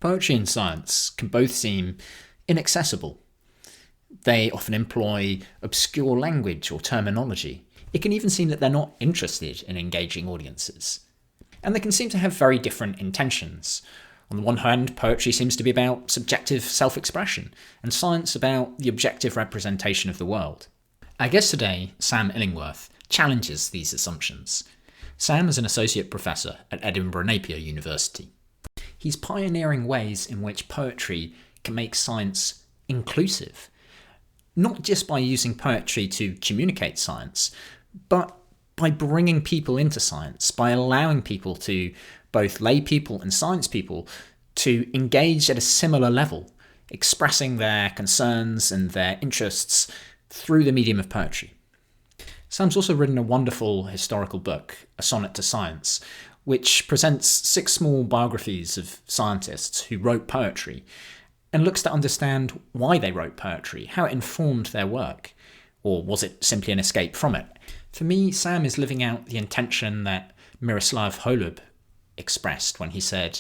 Poetry and science can both seem inaccessible. They often employ obscure language or terminology. It can even seem that they're not interested in engaging audiences. And they can seem to have very different intentions. On the one hand, poetry seems to be about subjective self-expression, and science about the objective representation of the world. Our guest today, Sam Illingworth, challenges these assumptions. Sam is an associate professor at Edinburgh Napier University. He's pioneering ways in which poetry can make science inclusive, not just by using poetry to communicate science, but by bringing people into science, by allowing people to, both lay people and science people, to engage at a similar level, expressing their concerns and their interests through the medium of poetry. Sam's also written a wonderful historical book, A Sonnet to Science, which presents 6 small biographies of scientists who wrote poetry and looks to understand why they wrote poetry, how it informed their work, or was it simply an escape from it? For me, Sam is living out the intention that Miroslav Holub expressed when he said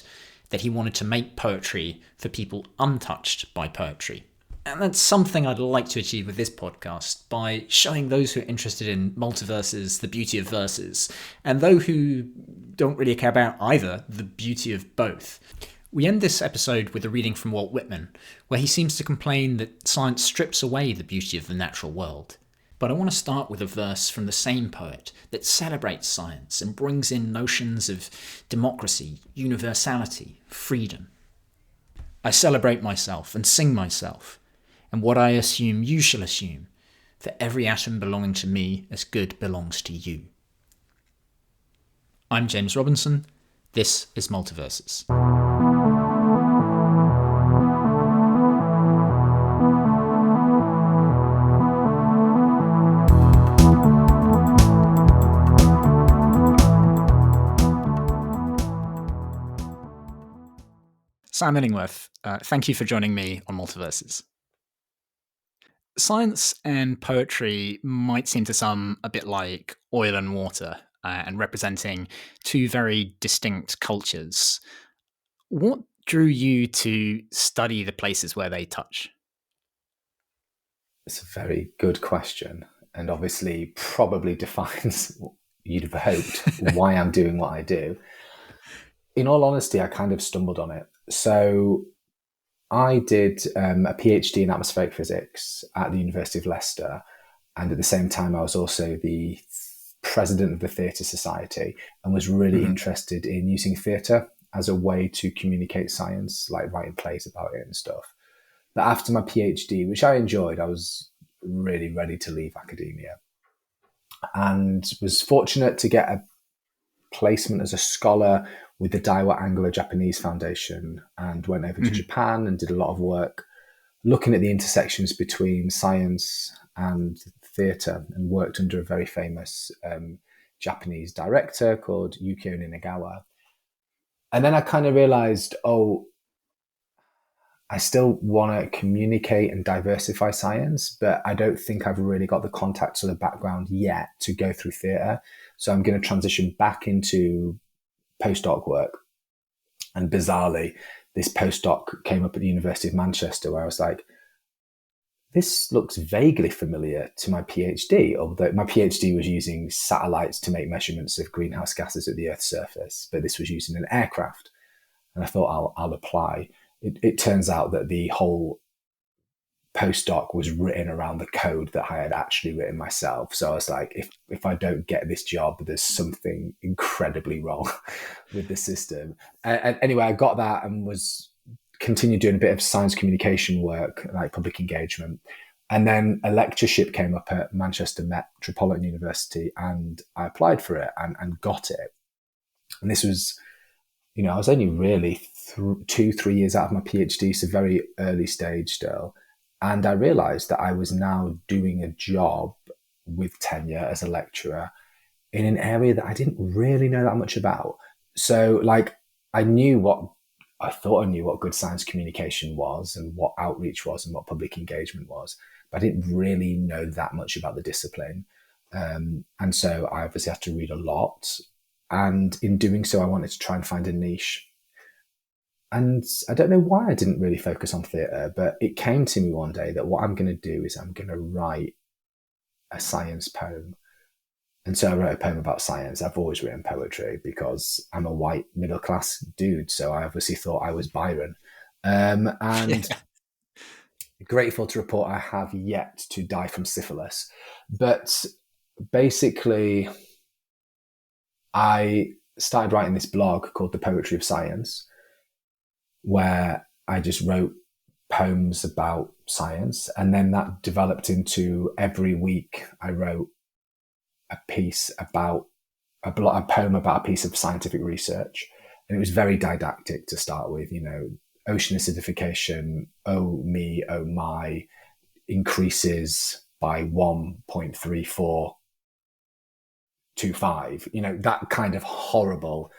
that he wanted to make poetry for people untouched by poetry. And that's something I'd like to achieve with this podcast by showing those who are interested in multiverses the beauty of verses, and those who don't really care about either the beauty of both. We end this episode with a reading from Walt Whitman, where he seems to complain that science strips away the beauty of the natural world. But I want to start with a verse from the same poet that celebrates science and brings in notions of democracy, universality, freedom. I celebrate myself and sing myself, and what I assume you shall assume, for every atom belonging to me as good belongs to you. I'm James Robinson. This is Multiverses. Sam Illingworth, thank you for joining me on Multiverses. Science and poetry might seem to some a bit like oil and water, and representing 2 very distinct cultures. What drew you to study the places where they touch? It's a very good question, and obviously probably defines, you'd have hoped, why I'm doing what I do. In all honesty, I kind of stumbled on it. So I did a PhD in atmospheric physics at the University of Leicester, and at the same time I was also the president of the Theatre Society and was really interested in using theatre as a way to communicate science, like writing plays about it and stuff. But after my PhD, which I enjoyed, I was really ready to leave academia and was fortunate to get a placement as a scholar with the Daiwa Anglo-Japanese Foundation, and went over to Japan and did a lot of work looking at the intersections between science and theatre, and worked under a very famous Japanese director called Yukio Ninagawa. And then I kind of realized, I still want to communicate and diversify science, but I don't think I've really got the contacts or the background yet to go through theatre. So I'm going to transition back into postdoc work. And bizarrely, this postdoc came up at the University of Manchester, where I was like, this looks vaguely familiar to my PhD, although my PhD was using satellites to make measurements of greenhouse gases at the Earth's surface, but this was using an aircraft. And I thought I'll apply. It turns out that the whole postdoc was written around the code that I had actually written myself. So I was like, if I don't get this job, there's something incredibly wrong with the system. And anyway, I got that and was continued doing a bit of science communication work, like public engagement. And then a lectureship came up at Manchester Metropolitan University, and I applied for it and got it. And this was, I was only really 2-3 years out of my PhD, so very early stage still. And I realized that I was now doing a job with tenure as a lecturer in an area that I didn't really know that much about. So I thought I knew what good science communication was and what outreach was and what public engagement was, but I didn't really know that much about the discipline. And so I obviously had to read a lot. And in doing so, I wanted to try and find a niche. And I don't know why I didn't really focus on theatre, but it came to me one day that what I'm going to do is I'm going to write a science poem. And so I wrote a poem about science. I've always written poetry because I'm a white middle class dude. So I obviously thought I was Byron. And Yeah. grateful to report I have yet to die from syphilis. But basically, I started writing this blog called The Poetry of Science, where I just wrote poems about science. And then that developed into every week I wrote a piece about a poem about a piece of scientific research. And it was very didactic to start with, ocean acidification, oh me, oh my, increases by 1.3425, that kind of horrible,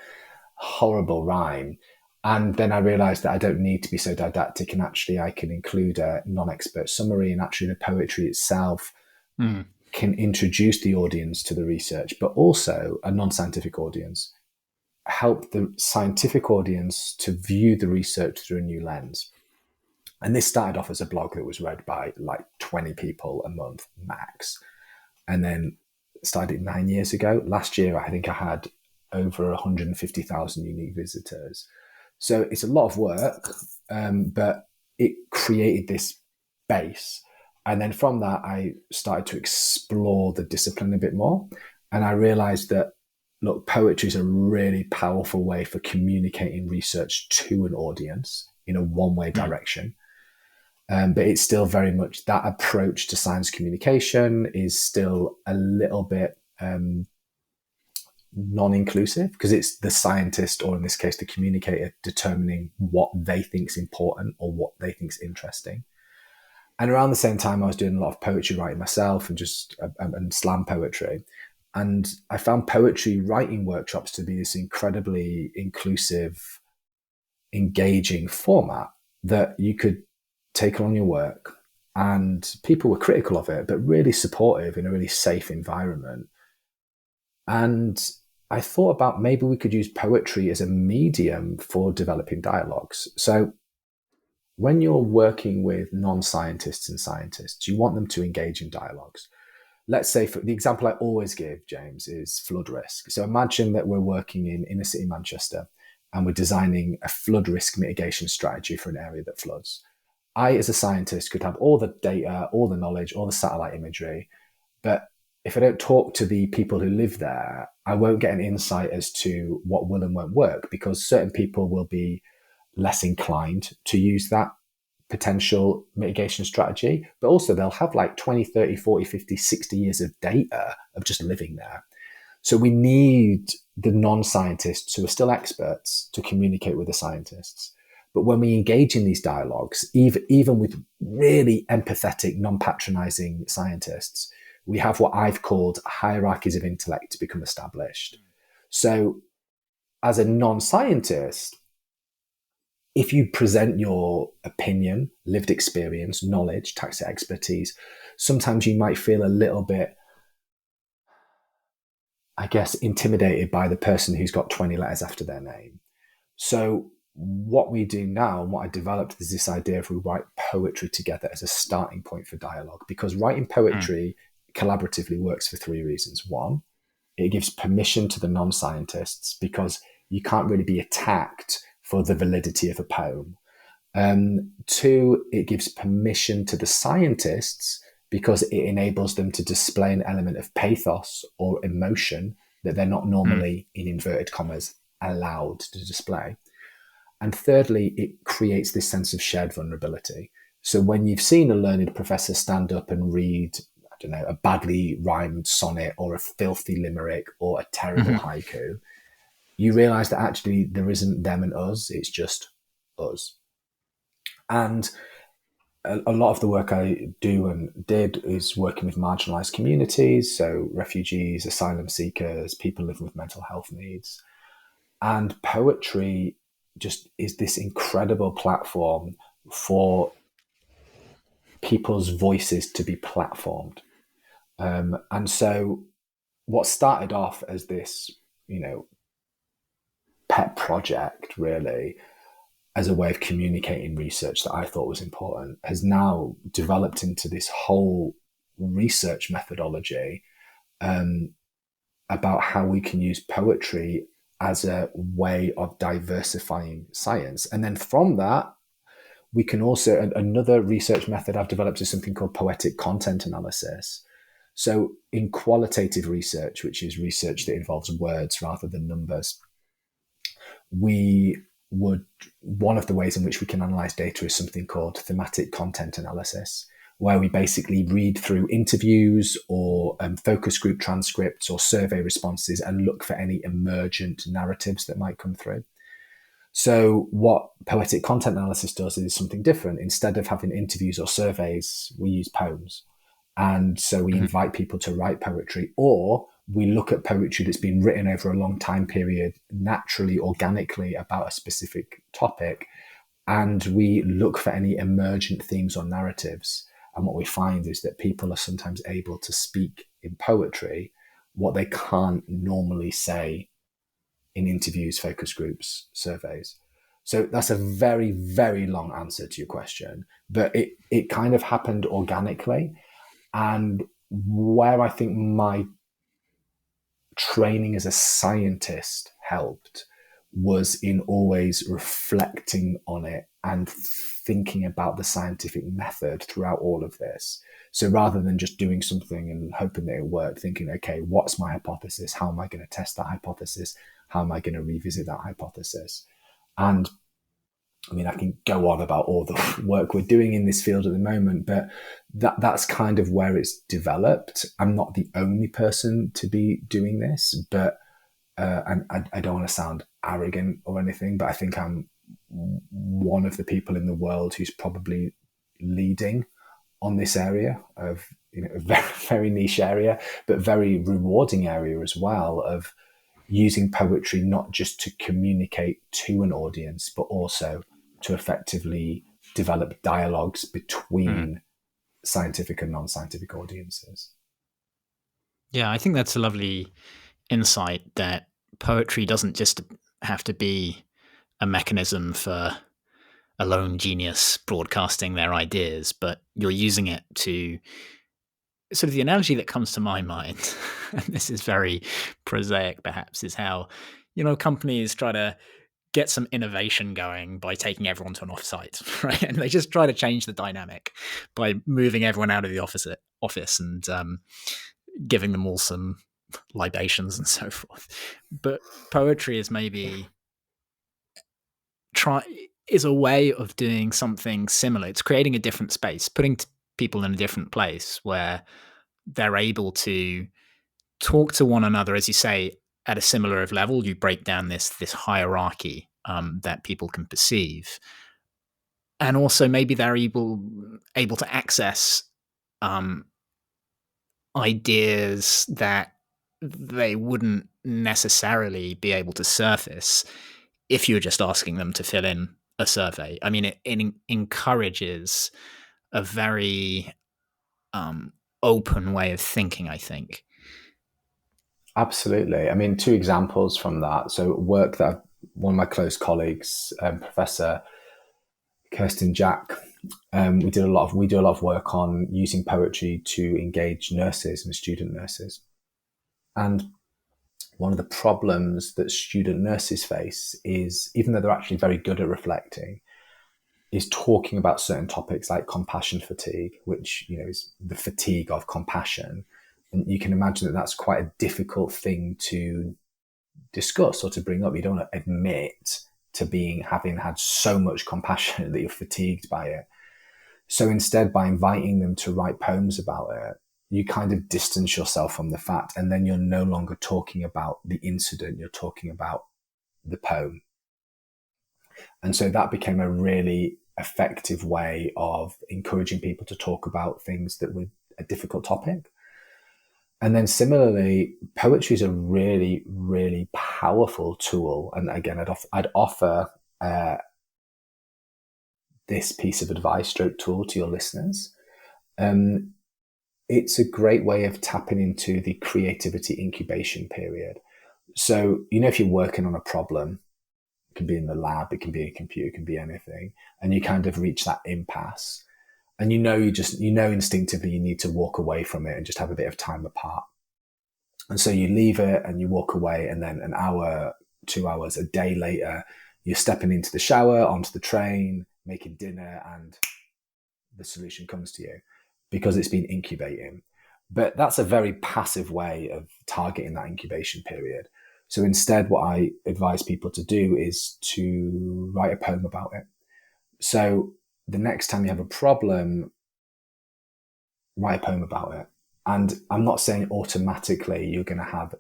horrible rhyme. And then I realized that I don't need to be so didactic, and actually I can include a non-expert summary, and actually the poetry itself Mm. can introduce the audience to the research, but also a non-scientific audience, help the scientific audience to view the research through a new lens. And this started off as a blog that was read by like 20 people a month max. And then started 9 years ago. Last year, I think I had over 150,000 unique visitors. So it's a lot of work, but it created this base. And then from that, I started to explore the discipline a bit more. And I realized that, look, poetry is a really powerful way for communicating research to an audience in a one-way direction. But it's still very much that approach to science communication is still a little bit non-inclusive, because it's the scientist, or in this case, the communicator, determining what they think is important or what they think is interesting. And around the same time, I was doing a lot of poetry writing myself and just and slam poetry. And I found poetry writing workshops to be this incredibly inclusive, engaging format that you could take on your work. And people were critical of it, but really supportive in a really safe environment. And I thought about maybe we could use poetry as a medium for developing dialogues. So when you're working with non-scientists and scientists, you want them to engage in dialogues. Let's say, for the example I always give, James, is flood risk. So imagine that we're working in inner city Manchester and we're designing a flood risk mitigation strategy for an area that floods. I, as a scientist, could have all the data, all the knowledge, all the satellite imagery, but if I don't talk to the people who live there, I won't get an insight as to what will and won't work, because certain people will be less inclined to use that potential mitigation strategy, but also they'll have like 20, 30, 40, 50, 60 years of data of just living there. So we need the non-scientists, who are still experts, to communicate with the scientists. But when we engage in these dialogues, even with really empathetic, non-patronizing scientists, we have what I've called hierarchies of intellect to become established. So as a non-scientist, if you present your opinion, lived experience, knowledge, tacit expertise, sometimes you might feel a little bit, I guess, intimidated by the person who's got 20 letters after their name. So what we do now, and what I developed, is this idea of we write poetry together as a starting point for dialogue, because writing poetry collaboratively works for three reasons. One, it gives permission to the non-scientists, because you can't really be attacked for the validity of a poem. Two, it gives permission to the scientists, because it enables them to display an element of pathos or emotion that they're not normally, in inverted commas, allowed to display. And thirdly, it creates this sense of shared vulnerability. So when you've seen a learned professor stand up and read, I don't know, a badly rhymed sonnet or a filthy limerick or a terrible haiku, you realize that actually there isn't them and us, it's just us. And a lot of the work I do and did is working with marginalized communities, so refugees, asylum seekers, people living with mental health needs. And poetry just is this incredible platform for people's voices to be platformed. And so what started off as this, pet project, really, as a way of communicating research that I thought was important has now developed into this whole research methodology about how we can use poetry as a way of diversifying science. And then from that, we can also, another research method I've developed is something called poetic content analysis. So in qualitative research, which is research that involves words rather than numbers, one of the ways in which we can analyze data is something called thematic content analysis, where we basically read through interviews or focus group transcripts or survey responses and look for any emergent narratives that might come through. So what poetic content analysis does is something different. Instead of having interviews or surveys, we use poems. And so we invite people to write poetry, or we look at poetry that's been written over a long time period, naturally, organically, about a specific topic, and we look for any emergent themes or narratives. And what we find is that people are sometimes able to speak in poetry what they can't normally say in interviews, focus groups, surveys. So that's a very, very long answer to your question, but it kind of happened organically. And where I think my training as a scientist helped was in always reflecting on it and thinking about the scientific method throughout all of this. So rather than just doing something and hoping that it worked, thinking, okay, what's my hypothesis? How am I going to test that hypothesis? How am I going to revisit that hypothesis? And I mean, I can go on about all the work we're doing in this field at the moment, but that's kind of where it's developed. I'm not the only person to be doing this, but and I don't want to sound arrogant or anything, but I think I'm one of the people in the world who's probably leading on this area of, a very, very niche area, but very rewarding area as well, of using poetry not just to communicate to an audience, but also to effectively develop dialogues between scientific and non-scientific audiences. Yeah, I think that's a lovely insight, that poetry doesn't just have to be a mechanism for a lone genius broadcasting their ideas, but you're using it to sort of, the analogy that comes to my mind, and this is very prosaic perhaps, is how, companies try to get some innovation going by taking everyone to an offsite, right? And they just try to change the dynamic by moving everyone out of the office and giving them all some libations and so forth. But poetry is maybe is a way of doing something similar. It's creating a different space, putting people in a different place where they're able to talk to one another, as you say, at a similar level. You break down this hierarchy that people can perceive, and also maybe they're able to access ideas that they wouldn't necessarily be able to surface if you're just asking them to fill in a survey. I mean, it encourages a very open way of thinking, I think. Absolutely. I mean, two examples from that. So work that one of my close colleagues, Professor Kirsten Jack, we do a lot of work on using poetry to engage nurses and student nurses. And one of the problems that student nurses face is, even though they're actually very good at reflecting, is talking about certain topics like compassion fatigue, which, is the fatigue of compassion. And you can imagine that that's quite a difficult thing to discuss or to bring up. You don't want to admit to having had so much compassion that you're fatigued by it. So instead, by inviting them to write poems about it, you kind of distance yourself from the fact, and then you're no longer talking about the incident, you're talking about the poem. And so that became a really effective way of encouraging people to talk about things that were a difficult topic. And then similarly, poetry is a really, really powerful tool. And again, I'd offer this piece of advice, stroke tool, to your listeners. It's a great way of tapping into the creativity incubation period. So, if you're working on a problem, It can be in the lab, it can be a computer, it can be anything. And you kind of reach that impasse. And you know instinctively you need to walk away from it and just have a bit of time apart. And so you leave it and you walk away, and then an hour, 2 hours, a day later, you're stepping into the shower, onto the train, making dinner, and the solution comes to you because it's been incubating. But that's a very passive way of targeting that incubation period. So instead, what I advise people to do is to write a poem about it. So the next time you have a problem, write a poem about it. And I'm not saying automatically you're going to have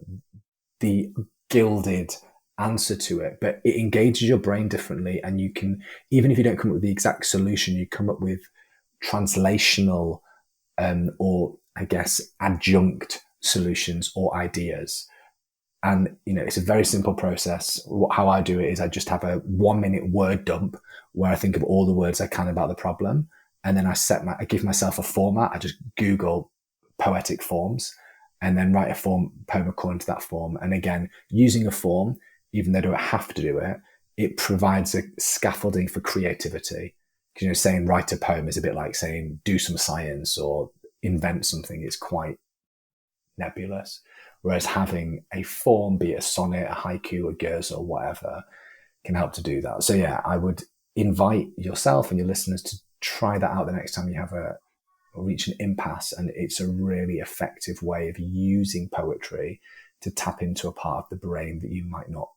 the gilded answer to it, but it engages your brain differently. And you can, even if you don't come up with the exact solution, you come up with translational or I guess adjunct solutions or ideas. And, it's a very simple process. How I do it is I just have a 1-minute word dump where I think of all the words I can about the problem. And then I give myself a format. I just Google poetic forms and then write a poem according to that form. And again, using a form, even though I don't have to do it, it provides a scaffolding for creativity. Because, saying write a poem is a bit like saying do some science or invent something. It's quite nebulous. Whereas having a form, be it a sonnet, a haiku, a gurz, or whatever, can help to do that. So yeah, I would invite yourself and your listeners to try that out the next time you have reach an impasse. And it's a really effective way of using poetry to tap into a part of the brain that you might not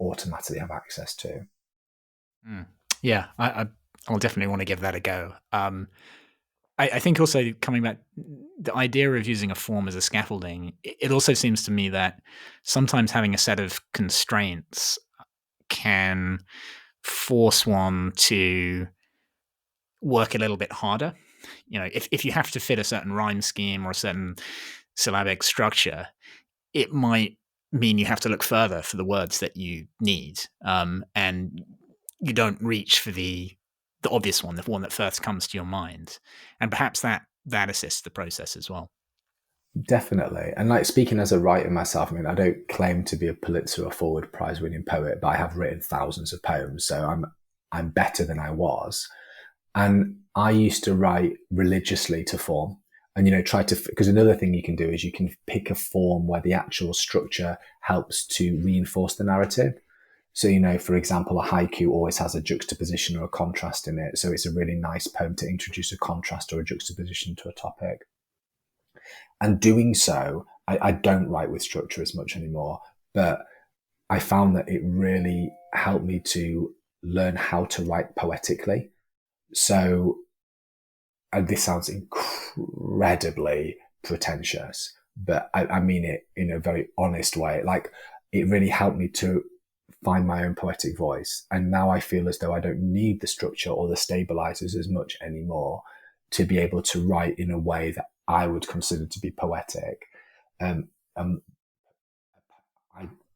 automatically have access to. Yeah, I'll definitely want to give that a go. I think also coming back, the idea of using a form as a scaffolding, it also seems to me that sometimes having a set of constraints can force one to work a little bit harder. If you have to fit a certain rhyme scheme or a certain syllabic structure, it might mean you have to look further for the words that you need, and you don't reach for the obvious one, the one that first comes to your mind, and perhaps that assists the process as well. Definitely. And like, speaking as a writer myself, I don't claim to be a Pulitzer or Forward Prize winning poet, but I have written thousands of poems, so I'm better than I was. And I used to write religiously to form and, try to, because another thing you can do is you can pick a form where the actual structure helps to reinforce the narrative. So, for example, a haiku always has a juxtaposition or a contrast in it. So it's a really nice poem to introduce a contrast or a juxtaposition to a topic. And doing so, I don't write with structure as much anymore, but I found that it really helped me to learn how to write poetically. So, and this sounds incredibly pretentious, but I mean it in a very honest way. Like, it really helped me to find my own poetic voice. And now I feel as though I don't need the structure or the stabilizers as much anymore to be able to write in a way that I would consider to be poetic. I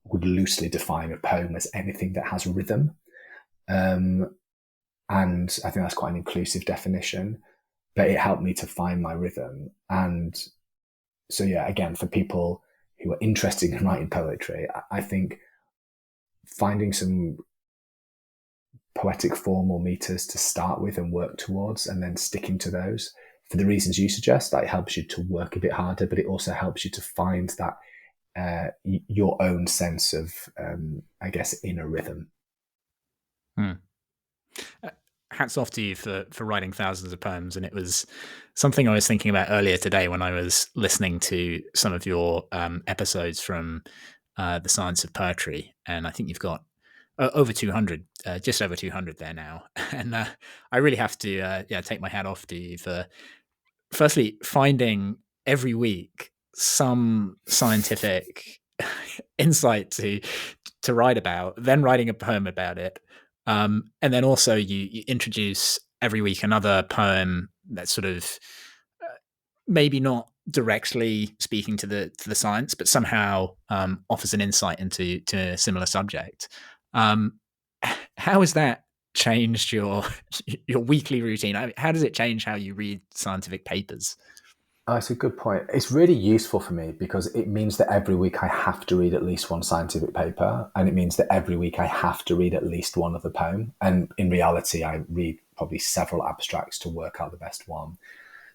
would loosely define a poem as anything that has rhythm. And I think that's quite an inclusive definition, but it helped me to find my rhythm. And so, yeah, again, for people who are interested in writing poetry, I think finding some poetic form or meters to start with and work towards, and then sticking to those for the reasons you suggest, that helps you to work a bit harder, but it also helps you to find that your own sense of, I guess, inner rhythm. Hats off to you for writing thousands of poems. And it was something I was thinking about earlier today when I was listening to some of your episodes from The Science of Poetry. And I think you've got over 200, just over 200 there now. And I really have to take my hat off to you for firstly finding every week some scientific insight to write about, then writing a poem about it. And then also you introduce every week another poem that's sort of maybe not directly speaking to the science, but somehow offers an insight into a similar subject. How has that changed your weekly routine? How does it change how you read scientific papers? Oh, it's a good point. It's really useful for me because it means that every week I have to read at least one scientific paper, and it means that every week I have to read at least one other poem. And in reality, I read probably several abstracts to work out the best one.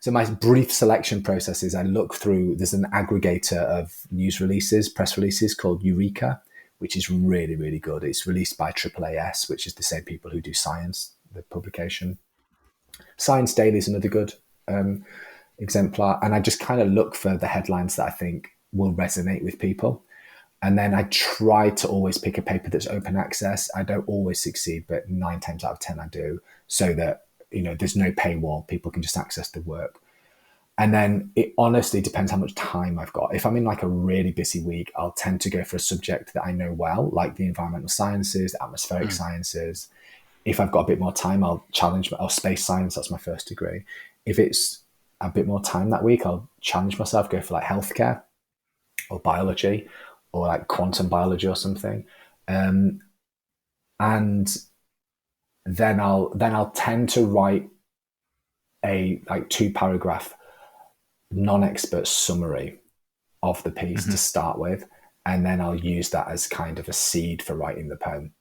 So my brief selection process is I look through, there's an aggregator of news releases, press releases called Eureka, which is really, really good. It's released by AAAS, which is the same people who do Science, the publication. Science Daily is another good exemplar. And I just kind of look for the headlines that I think will resonate with people. And then I try to always pick a paper that's open access. I don't always succeed, but 9 times out of 10 I do, so that, there's no paywall. People can just access the work. And then it honestly depends how much time I've got. If I'm in like a really busy week, I'll tend to go for a subject that I know well, like the environmental sciences, the atmospheric sciences. If I've got a bit more time, I'll challenge, space science, that's my first degree. If it's a bit more time that week, I'll challenge myself, go for like healthcare or biology or like quantum biology or something. And then I'll tend to write a like 2-paragraph non-expert summary of the piece to start with, and then I'll use that as kind of a seed for writing the poem.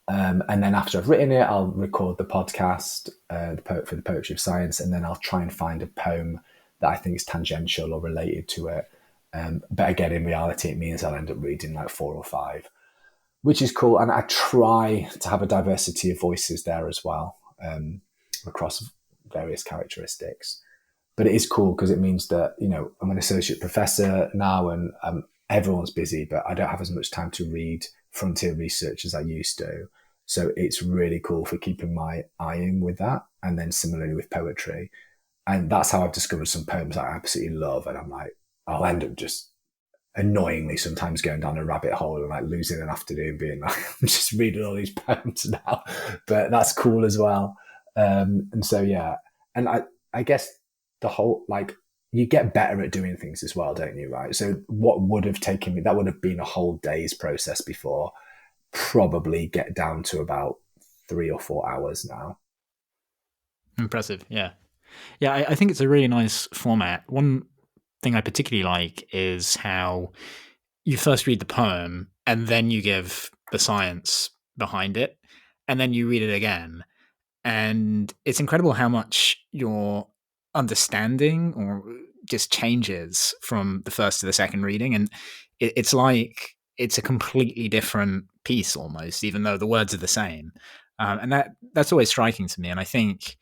And then after I've written it, I'll record the podcast, for the Poetry of Science, and then I'll try and find a poem that I think is tangential or related to it. But again, in reality, it means I'll end up reading like 4 or 5, which is cool. And I try to have a diversity of voices there as well, across various characteristics. But it is cool because it means that, I'm an associate professor now, and everyone's busy, but I don't have as much time to read frontier research as I used to. So it's really cool for keeping my eye in with that. And then similarly with poetry. And that's how I've discovered some poems I absolutely love. And I'm like, I'll end up just annoyingly sometimes going down a rabbit hole and like losing an afternoon being like, I'm just reading all these poems now. But that's cool as well. And so, yeah. And I guess the whole, like, you get better at doing things as well, don't you? Right. So what would have taken me, that would have been a whole day's process before, probably get down to about 3 or 4 hours now. Impressive. Yeah. Yeah. I think it's a really nice format. One thing I particularly like is how you first read the poem and then you give the science behind it, and then you read it again. And it's incredible how much your understanding or just changes from the first to the second reading. And it's like it's a completely different piece almost, even though the words are the same. And that's always striking to me. And I think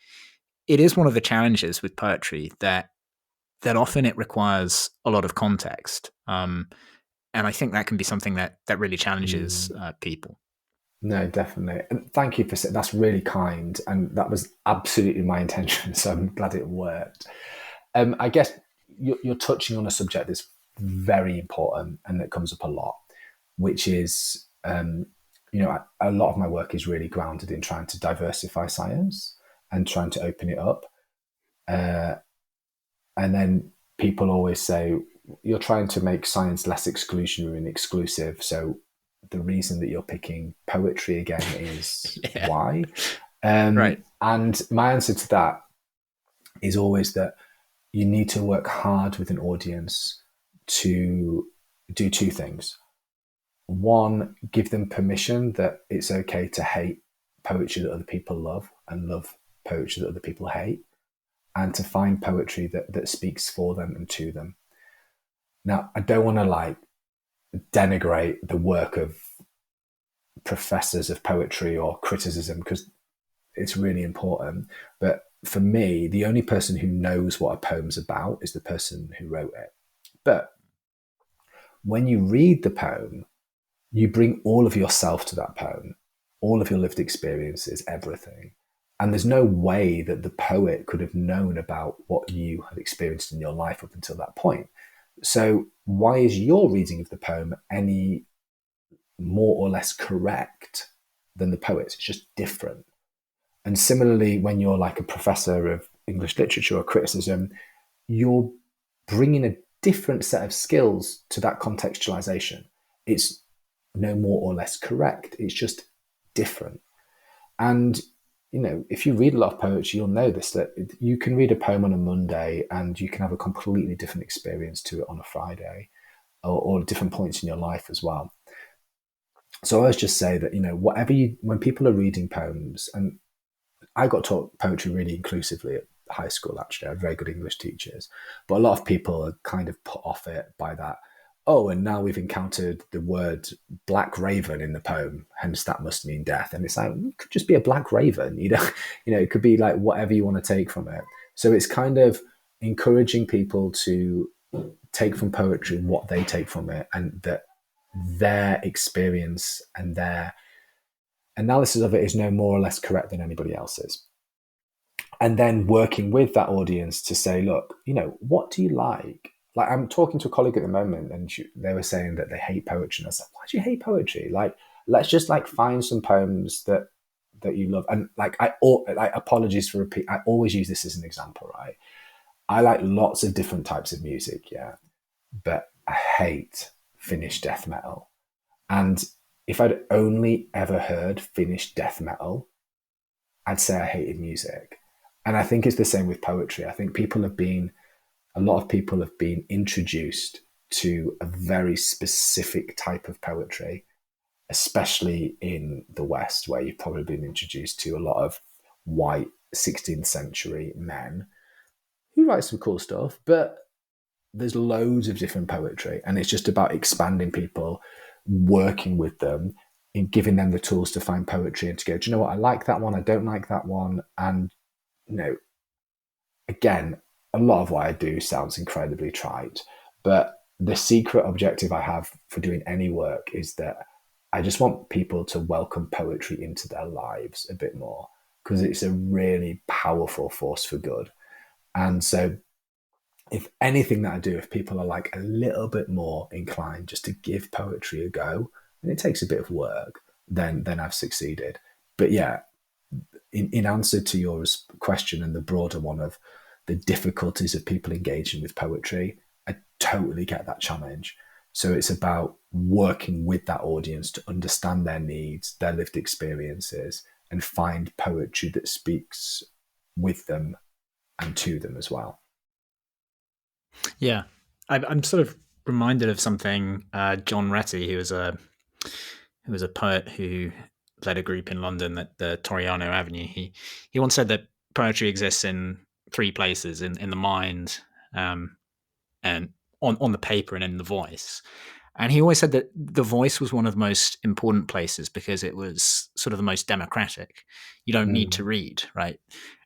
it is one of the challenges with poetry that often it requires a lot of context. And I think that can be something that really challenges people. No, definitely. And thank you for saying that's really kind. And that was absolutely my intention. So I'm glad it worked. I guess you're touching on a subject that's very important and that comes up a lot, which is, a lot of my work is really grounded in trying to diversify science and trying to open it up. And then people always say, you're trying to make science less exclusionary and exclusive. So the reason that you're picking poetry again is why? Right. And my answer to that is always that you need to work hard with an audience to do 2 things. One, give them permission that it's okay to hate poetry that other people love and love poetry that other people hate, and to find poetry that speaks for them and to them. Now, I don't want to like denigrate the work of professors of poetry or criticism, because it's really important. But for me, the only person who knows what a poem's about is the person who wrote it. But when you read the poem, you bring all of yourself to that poem, all of your lived experiences, everything. And there's no way that the poet could have known about what you had experienced in your life up until that point. So why is your reading of the poem any more or less correct than the poet's? It's just different. And similarly, when you're like a professor of English literature or criticism, you're bringing a different set of skills to that contextualization. It's no more or less correct. It's just different. And if you read a lot of poetry, you'll know this, that you can read a poem on a Monday and you can have a completely different experience to it on a Friday, or different points in your life as well. So I always just say that, when people are reading poems, and I got taught poetry really inclusively at high school, actually. I had very good English teachers. But a lot of people are kind of put off it by that. Oh, and now we've encountered the word black raven in the poem, hence that must mean death. And it's like, it could just be a black raven, it could be like whatever you want to take from it. So it's kind of encouraging people to take from poetry what they take from it, and that their experience and their analysis of it is no more or less correct than anybody else's. And then working with that audience to say, look, what do you like? Like, I'm talking to a colleague at the moment, and they were saying that they hate poetry. And I was like, why do you hate poetry? Like, let's just find some poems that you love. And apologies for repeat. I always use this as an example, right? I like lots of different types of music, yeah, but I hate Finnish death metal. And if I'd only ever heard Finnish death metal, I'd say I hated music. And I think it's the same with poetry. I think a lot of people have been introduced to a very specific type of poetry, especially in the West, where you've probably been introduced to a lot of white 16th century men who write some cool stuff, but there's loads of different poetry, and it's just about expanding people, working with them, and giving them the tools to find poetry and to go, do you know what? I like that one. I don't like that one. And, again, a lot of what I do sounds incredibly trite, but the secret objective I have for doing any work is that I just want people to welcome poetry into their lives a bit more, because it's a really powerful force for good. And so if anything that I do, if people are a little bit more inclined just to give poetry a go, and it takes a bit of work, then I've succeeded. But yeah, in answer to your question and the broader one of the difficulties of people engaging with poetry, I totally get that challenge. So it's about working with that audience to understand their needs, their lived experiences, and find poetry that speaks with them and to them as well. Yeah, I'm sort of reminded of something. John Retty, who was a poet who led a group in London at the Torriano Avenue. He once said that poetry exists in three places: in the mind, and on the paper, and in the voice. And he always said that the voice was one of the most important places because it was sort of the most democratic. You don't need to read, right?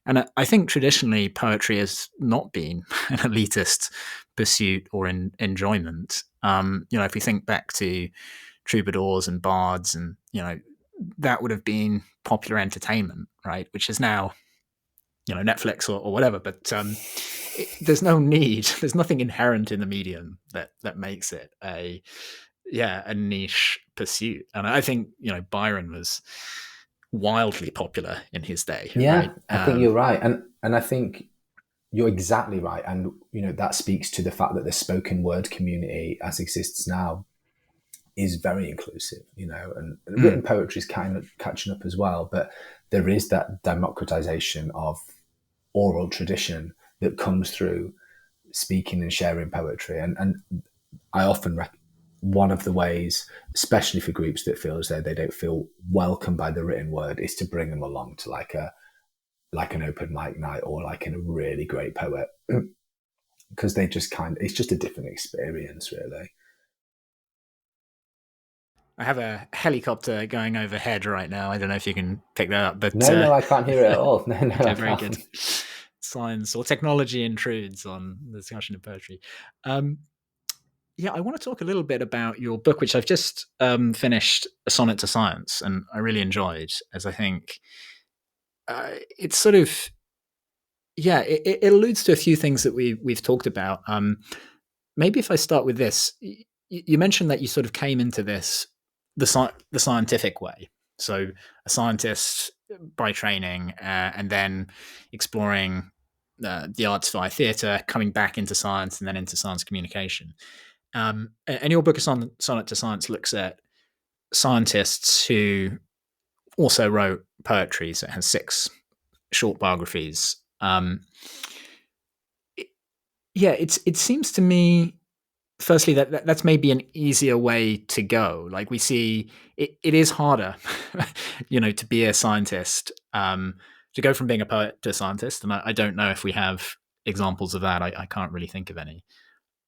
And I think traditionally poetry has not been an elitist pursuit or enjoyment. If we think back to troubadours and bards, and that would have been popular entertainment, right? Which is now Netflix or whatever. But there's no need. There's nothing inherent in the medium that makes it a niche pursuit. And I think Byron was wildly popular in his day. Yeah, right? I think you're right, and I think you're exactly right, and that speaks to the fact that the spoken word community as exists now is very inclusive, and written poetry is kind of catching up as well, but there is that democratization of oral tradition that comes through speaking and sharing poetry, and I often one of the ways, especially for groups that feel as though they don't feel welcomed by the written word, is to bring them along to an open mic night or in a really great poet, because they just it's just a different experience, really. I have a helicopter going overhead right now. I don't know if you can pick that up, but No, I can't hear it at all. No, okay, I very can't. good. Science or technology intrudes on the discussion of poetry. I want to talk a little bit about your book, which I've just finished, A Sonnet to Science, and I really enjoyed, as I think it's sort of, it alludes to a few things that we've talked about. Maybe if I start with this, you mentioned that you sort of came into this the scientific way. So a scientist by training, and then exploring the arts via theatre, coming back into science, and then into science communication. And your book, A Sonnet to Science, looks at scientists who also wrote poetry, so it has 6 short biographies. It seems to me, firstly, that's maybe an easier way to go. Like, we see it is harder, to be a scientist, to go from being a poet to a scientist. And I don't know if we have examples of that. I can't really think of any.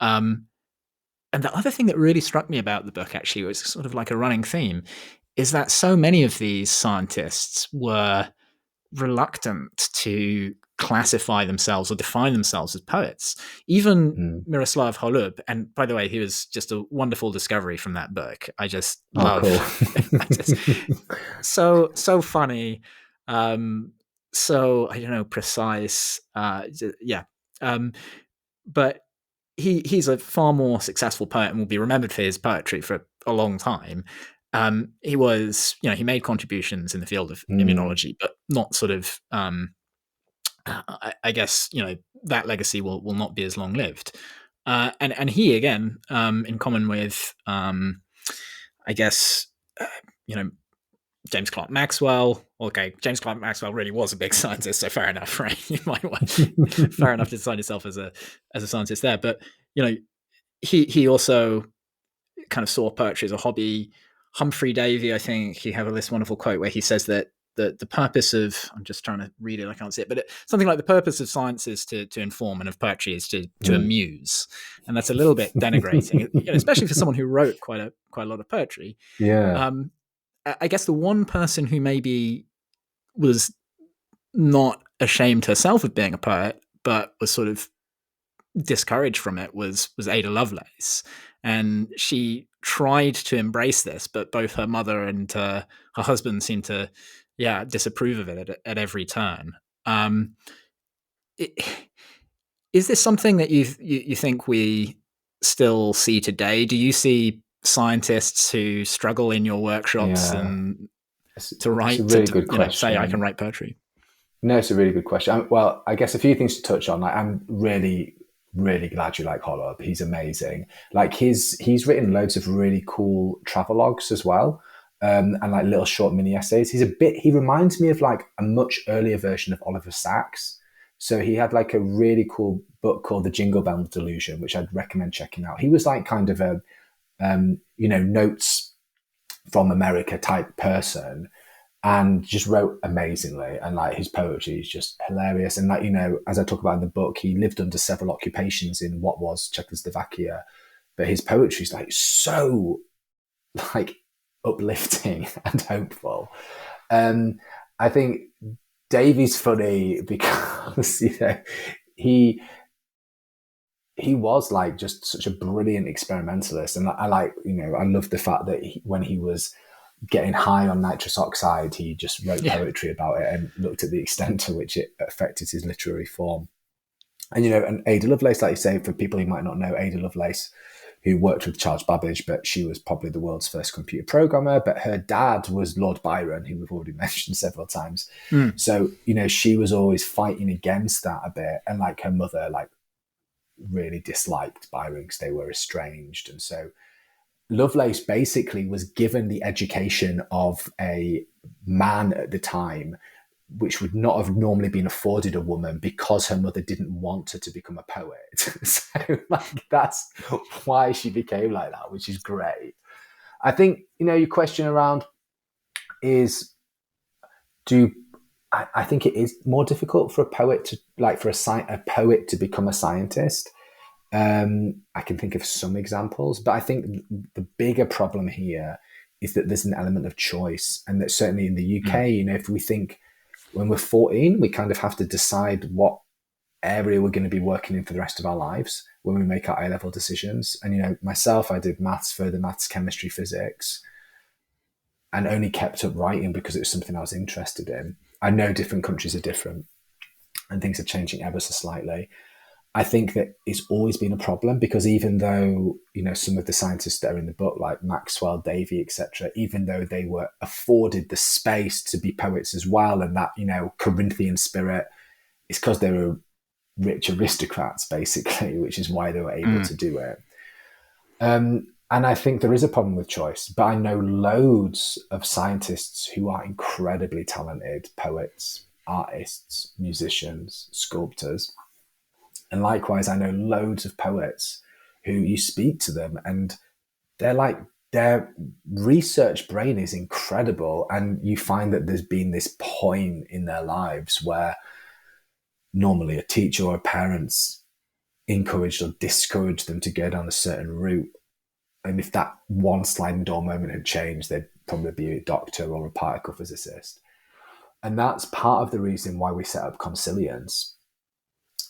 And the other thing that really struck me about the book, actually, was sort of like a running theme, is that so many of these scientists were reluctant to classify themselves or define themselves as poets. Even Miroslav Holub, and by the way, he was just a wonderful discovery from that book. I just love cool. so funny, so, I don't know, precise. But he's a far more successful poet and will be remembered for his poetry for a long time. He was, he made contributions in the field of immunology, but not sort of, I guess, that legacy will not be as long lived. And he, again, in common with, I guess, James Clerk Maxwell. Okay, James Clerk Maxwell really was a big scientist, so fair enough, right? You might want fair enough to define yourself as a scientist there. But he also kind of saw poetry as a hobby. Humphrey Davy, I think, he have this wonderful quote where he says that the purpose of, I'm just trying to read it, I can't see it, but something like the purpose of science is to inform, and of poetry is to amuse. And that's a little bit denigrating, especially for someone who wrote quite a lot of poetry. Yeah. I guess the one person who maybe was not ashamed herself of being a poet, but was sort of discouraged from it was Ada Lovelace. And she tried to embrace this, but both her mother and her husband seemed to, disapprove of it at every turn. Is this something that you think we still see today? Do you see scientists who struggle in your workshops and to write? It's a really good question. Say I can write poetry. No, it's a really good question. Well, I guess a few things to touch on. Like, I'm really, really glad you like Holub. He's amazing. Like, he's written loads of really cool travelogues as well, and like little short mini essays. He reminds me of like a much earlier version of Oliver Sacks. So he had like a really cool book called The Jingle Bell Delusion, which I'd recommend checking out. He was like kind of a notes from America type person, and just wrote amazingly. And like, his poetry is just hilarious. And like, as I talk about in the book, he lived under several occupations in what was Czechoslovakia, but his poetry is like so like uplifting and hopeful. I think Davy's funny because he was like just such a brilliant experimentalist, and I like, I love the fact that when he was getting high on nitrous oxide, he just wrote poetry about it and looked at the extent to which it affected his literary form. And and Ada Lovelace, like you say, for people who might not know, Ada Lovelace, who worked with Charles Babbage, but she was probably the world's first computer programmer. But her dad was Lord Byron, who we've already mentioned several times. So she was always fighting against that a bit, and like her mother like really disliked Byron because they were estranged. And so Lovelace basically was given the education of a man at the time, which would not have normally been afforded a woman, because her mother didn't want her to become a poet. So like, that's why she became like that, which is great. I think, your question around is, I think it is more difficult for a poet to a poet to become a scientist. I can think of some examples, but I think the bigger problem here is that there's an element of choice, and that certainly in the UK, if we think when we're 14, we kind of have to decide what area we're going to be working in for the rest of our lives when we make our A-level decisions. And, myself, I did further maths, chemistry, physics, and only kept up writing because it was something I was interested in. I know different countries are different and things are changing ever so slightly. I think that it's always been a problem, because even though, some of the scientists that are in the book, like Maxwell, Davy, etc., even though they were afforded the space to be poets as well, and that, Corinthian spirit, it's because they were rich aristocrats, basically, which is why they were able to do it. And I think there is a problem with choice, but I know loads of scientists who are incredibly talented poets, artists, musicians, sculptors. And likewise, I know loads of poets who you speak to them and they're like, their research brain is incredible. And you find that there's been this point in their lives where normally a teacher or a parent's encouraged or discouraged them to go down a certain route. And if that one sliding door moment had changed, they'd probably be a doctor or a particle physicist. And that's part of the reason why we set up Consilience.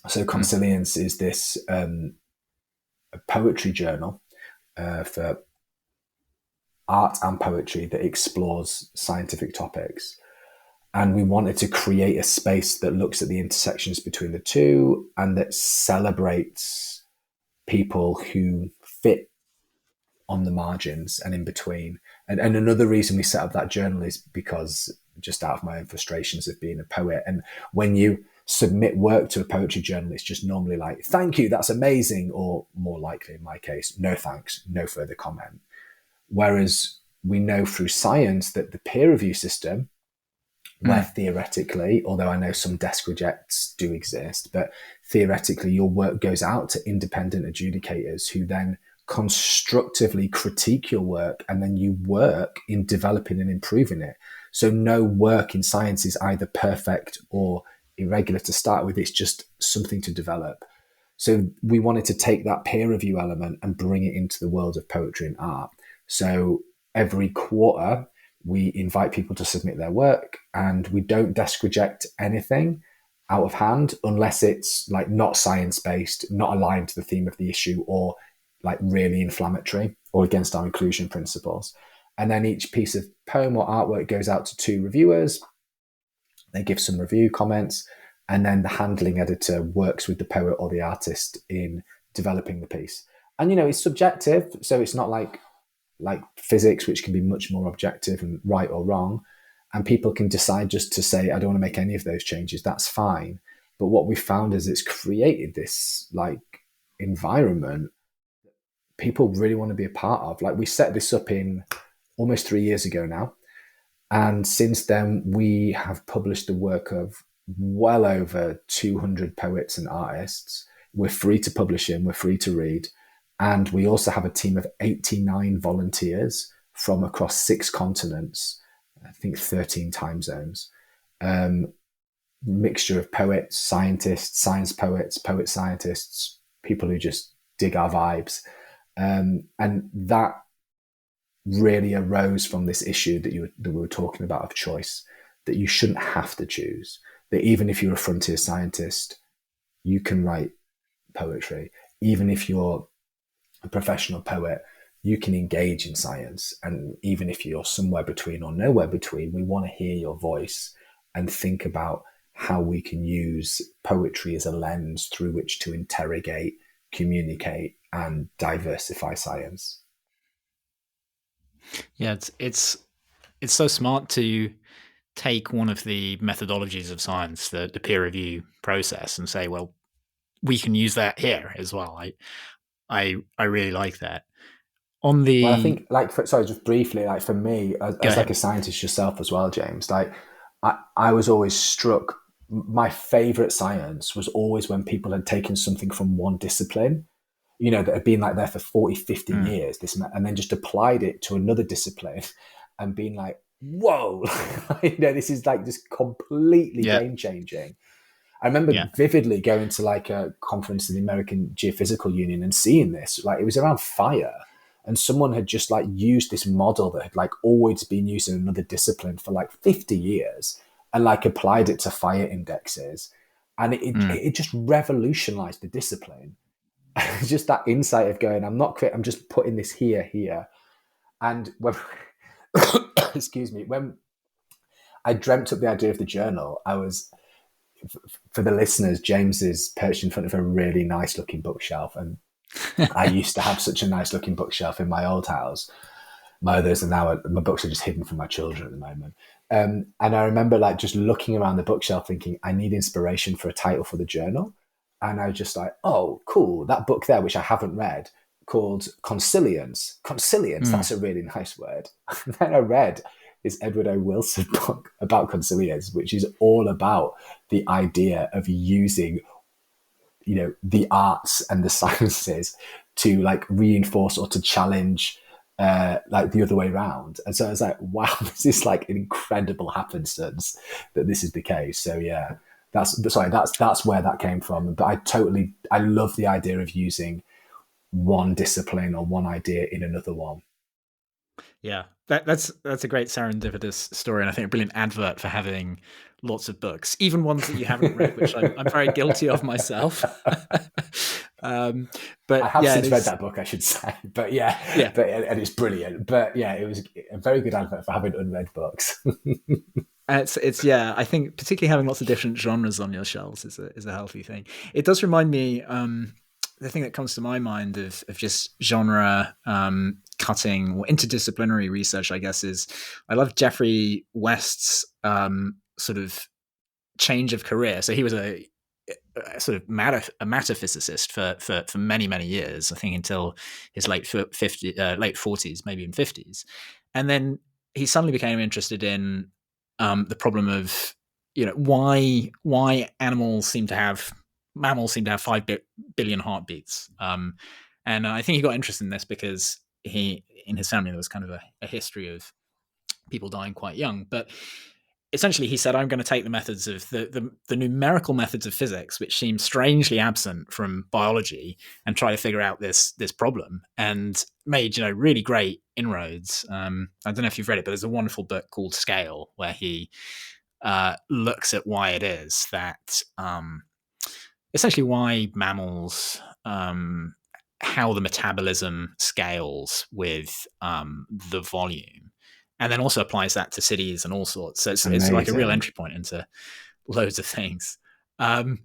So Consilience is this a poetry journal for art and poetry that explores scientific topics. And we wanted to create a space that looks at the intersections between the two and that celebrates people who fit on the margins and in between. And another reason we set up that journal is because just out of my own frustrations of being a poet. And when you submit work to a poetry journal, it's just normally like, thank you, that's amazing. Or more likely in my case, no thanks, no further comment. Whereas we know through science that the peer review system, where theoretically, although I know some desk rejects do exist, but theoretically your work goes out to independent adjudicators who then constructively critique your work, and then you work in developing and improving it. So no work in science is either perfect or irregular to start with. It's just something to develop. So we wanted to take that peer review element and bring it into the world of poetry and art. So every quarter, we invite people to submit their work, and we don't desk reject anything out of hand unless it's like not science-based, not aligned to the theme of the issue, or like really inflammatory or against our inclusion principles. And then each piece of poem or artwork goes out to 2 reviewers. They give some review comments, and then the handling editor works with the poet or the artist in developing the piece. And, you know, it's subjective, so it's not like physics, which can be much more objective and right or wrong. And people can decide just to say, I don't want to make any of those changes. That's fine. But what we found is it's created this like environment people really want to be a part of. Like, we set this up in almost 3 years ago now. And since then, we have published the work of well over 200 poets and artists. We're free to publish in, we're free to read. And we also have a team of 89 volunteers from across 6 continents, I think 13 time zones. Mixture of poets, scientists, science poets, poet scientists, people who just dig our vibes. And that really arose from this issue that we were talking about of choice, that you shouldn't have to choose, that even if you're a frontier scientist, you can write poetry. Even if you're a professional poet, you can engage in science. And even if you're somewhere between or nowhere between, we want to hear your voice and think about how we can use poetry as a lens through which to interrogate, communicate, and diversify science. Yeah, it's so smart to take one of the methodologies of science, the peer review process, and say, well, we can use that here as well. I really like that. On the Well, I think, like, just briefly, like for me, as like a scientist yourself as well, James, like I was always struck. My favorite science was always when people had taken something from one discipline, you know, that had been like there for 40, 50 years, and then just applied it to another discipline and been like, whoa, you know, this is like just completely game changing. I remember vividly going to like a conference in the American Geophysical Union and seeing this. Like, it was around fire, and someone had just like used this model that had like always been used in another discipline for like 50 years and like applied it to fire indexes. And it just revolutionized the discipline. Just that insight of going, I'm just putting this here. And when, excuse me, when I dreamt up the idea of the journal, I was, for the listeners, James is perched in front of a really nice looking bookshelf. And I used to have such a nice looking bookshelf in my old house. My others are now, my books are just hidden from my children at the moment. And I remember like just looking around the bookshelf thinking, I need inspiration for a title for the journal. And I was just like, oh, cool, that book there, which I haven't read, called Consilience. Consilience, Mm. that's a really nice word. And then I read this Edward O. Wilson book about consilience, which is all about the idea of using, the arts and the sciences to like reinforce or to challenge like the other way around. And so I was like, wow, this is like an incredible happenstance that this is the case. So yeah, that's where that came from. But I love the idea of using one discipline or one idea in another one. Yeah, that's a great serendipitous story, and I think a brilliant advert for having lots of books, even ones that you haven't read, which I'm very guilty of myself. um, I but have yeah, since read that book, I should say, but yeah, yeah, and it's brilliant. But yeah, it was a very good advert for having unread books. it's yeah. I think particularly having lots of different genres on your shelves is a healthy thing. It does remind me. The thing that comes to my mind of just genre cutting or interdisciplinary research, I guess, is I love Geoffrey West's sort of change of career. So he was a sort of a matter physicist for many years. I think until his late 40s, maybe even 50s, and then he suddenly became interested in the problem of why mammals seem to have 5 billion heartbeats. And I think he got interested in this because in his family there was kind of a history of people dying quite young, but essentially he said, I'm going to take the methods of the numerical methods of physics, which seem strangely absent from biology, and try to figure out this problem, and made really great inroads. I don't know if you've read it, but there's a wonderful book called Scale where he looks at why it is that essentially why mammals, how the metabolism scales with the volume, and then also applies that to cities and all sorts. So it's like a real entry point into loads of things. I've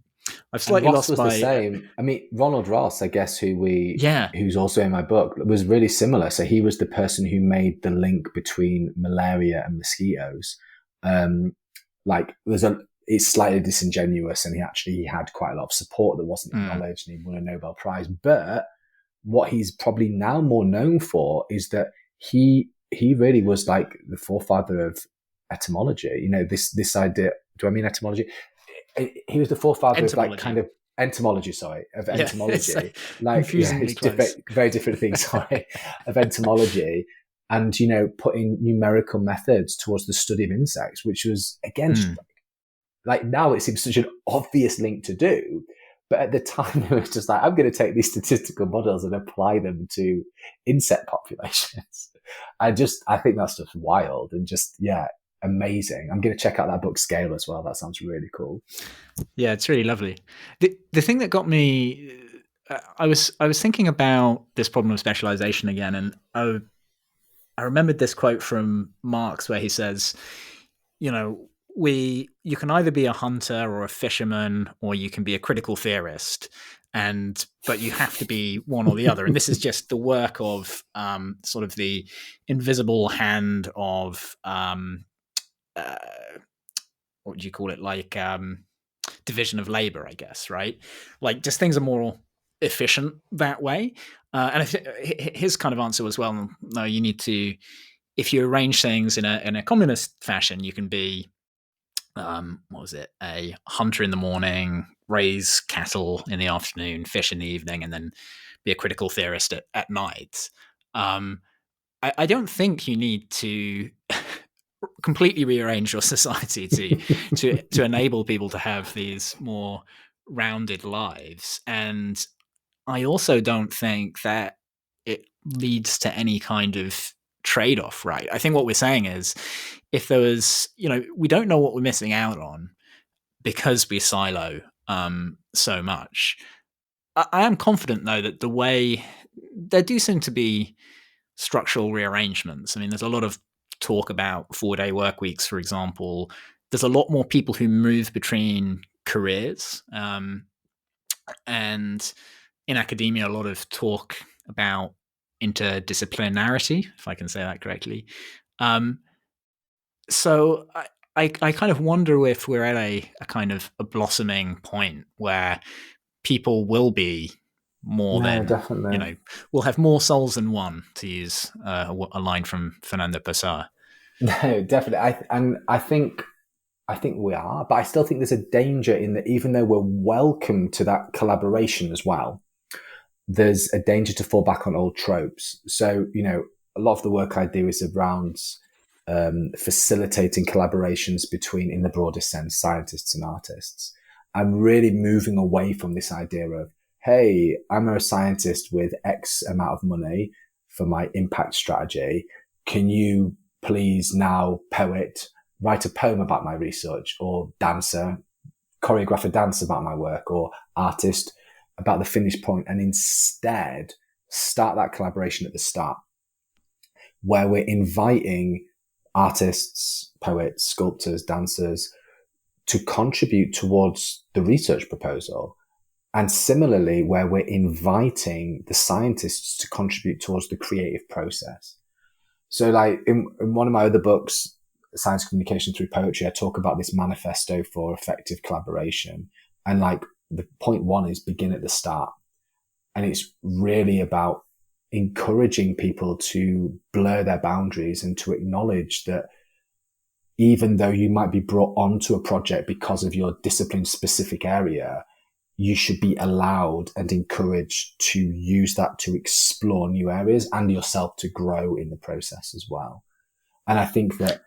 slightly Ross lost was my the same. I mean, Ronald Ross, I guess, yeah. who's also in my book, was really similar. So he was the person who made the link between malaria and mosquitoes. Like it's slightly disingenuous, and he had quite a lot of support that wasn't acknowledged, and he won a Nobel Prize. But what he's probably now more known for is that he really was like the forefather of etymology. This idea. Do I mean etymology? He was the forefather of like kind of entomology. Sorry, of entomology. Confusingly close. Very different things. Sorry, of entomology. And, putting numerical methods towards the study of insects, which was, again, like now it seems such an obvious link to do. But at the time, it was just like, I'm going to take these statistical models and apply them to insect populations. I think that stuff's wild and just, yeah, amazing. I'm going to check out that book Scale as well. That sounds really cool. Yeah, it's really lovely. The thing that got me, I was thinking about this problem of specialization again, and I remembered this quote from Marx where he says, you can either be a hunter or a fisherman, or you can be a critical theorist, but you have to be one or the other. And this is just the work of sort of the invisible hand of what would you call it? Like division of labor, I guess, right? Like just things are more efficient that way. And his kind of answer was, well, no, you need to, if you arrange things in a communist fashion, you can be, a hunter in the morning, raise cattle in the afternoon, fish in the evening, and then be a critical theorist at night. I don't think you need to completely rearrange your society to enable people to have these more rounded lives. And I also don't think that it leads to any kind of trade-off, right? I think what we're saying is if there was, we don't know what we're missing out on because we silo so much. I am confident, though, that there do seem to be structural rearrangements. I mean, there's a lot of talk about 4-day work weeks, for example. There's a lot more people who move between careers. And in academia, a lot of talk about interdisciplinarity, if I can say that correctly. So I kind of wonder if we're at a kind of a blossoming point where people will be more No, than, definitely. we'll have more souls than one, to use a line from Fernando Pessoa. No, definitely. I think we are, but I still think there's a danger in that even though we're welcome to that collaboration as well, there's a danger to fall back on old tropes. So, a lot of the work I do is around facilitating collaborations between, in the broadest sense, scientists and artists. I'm really moving away from this idea of, hey, I'm a scientist with X amount of money for my impact strategy. Can you please now, poet, write a poem about my research, or dancer, choreograph a dance about my work, or artist about the finished point, and instead start that collaboration at the start, where we're inviting artists, poets, sculptors, dancers to contribute towards the research proposal. And similarly, where we're inviting the scientists to contribute towards the creative process. So like in one of my other books, Science Communication Through Poetry, I talk about this manifesto for effective collaboration. And like the point one is begin at the start. And it's really about encouraging people to blur their boundaries and to acknowledge that even though you might be brought onto a project because of your discipline specific area, you should be allowed and encouraged to use that to explore new areas and yourself to grow in the process as well. And I think that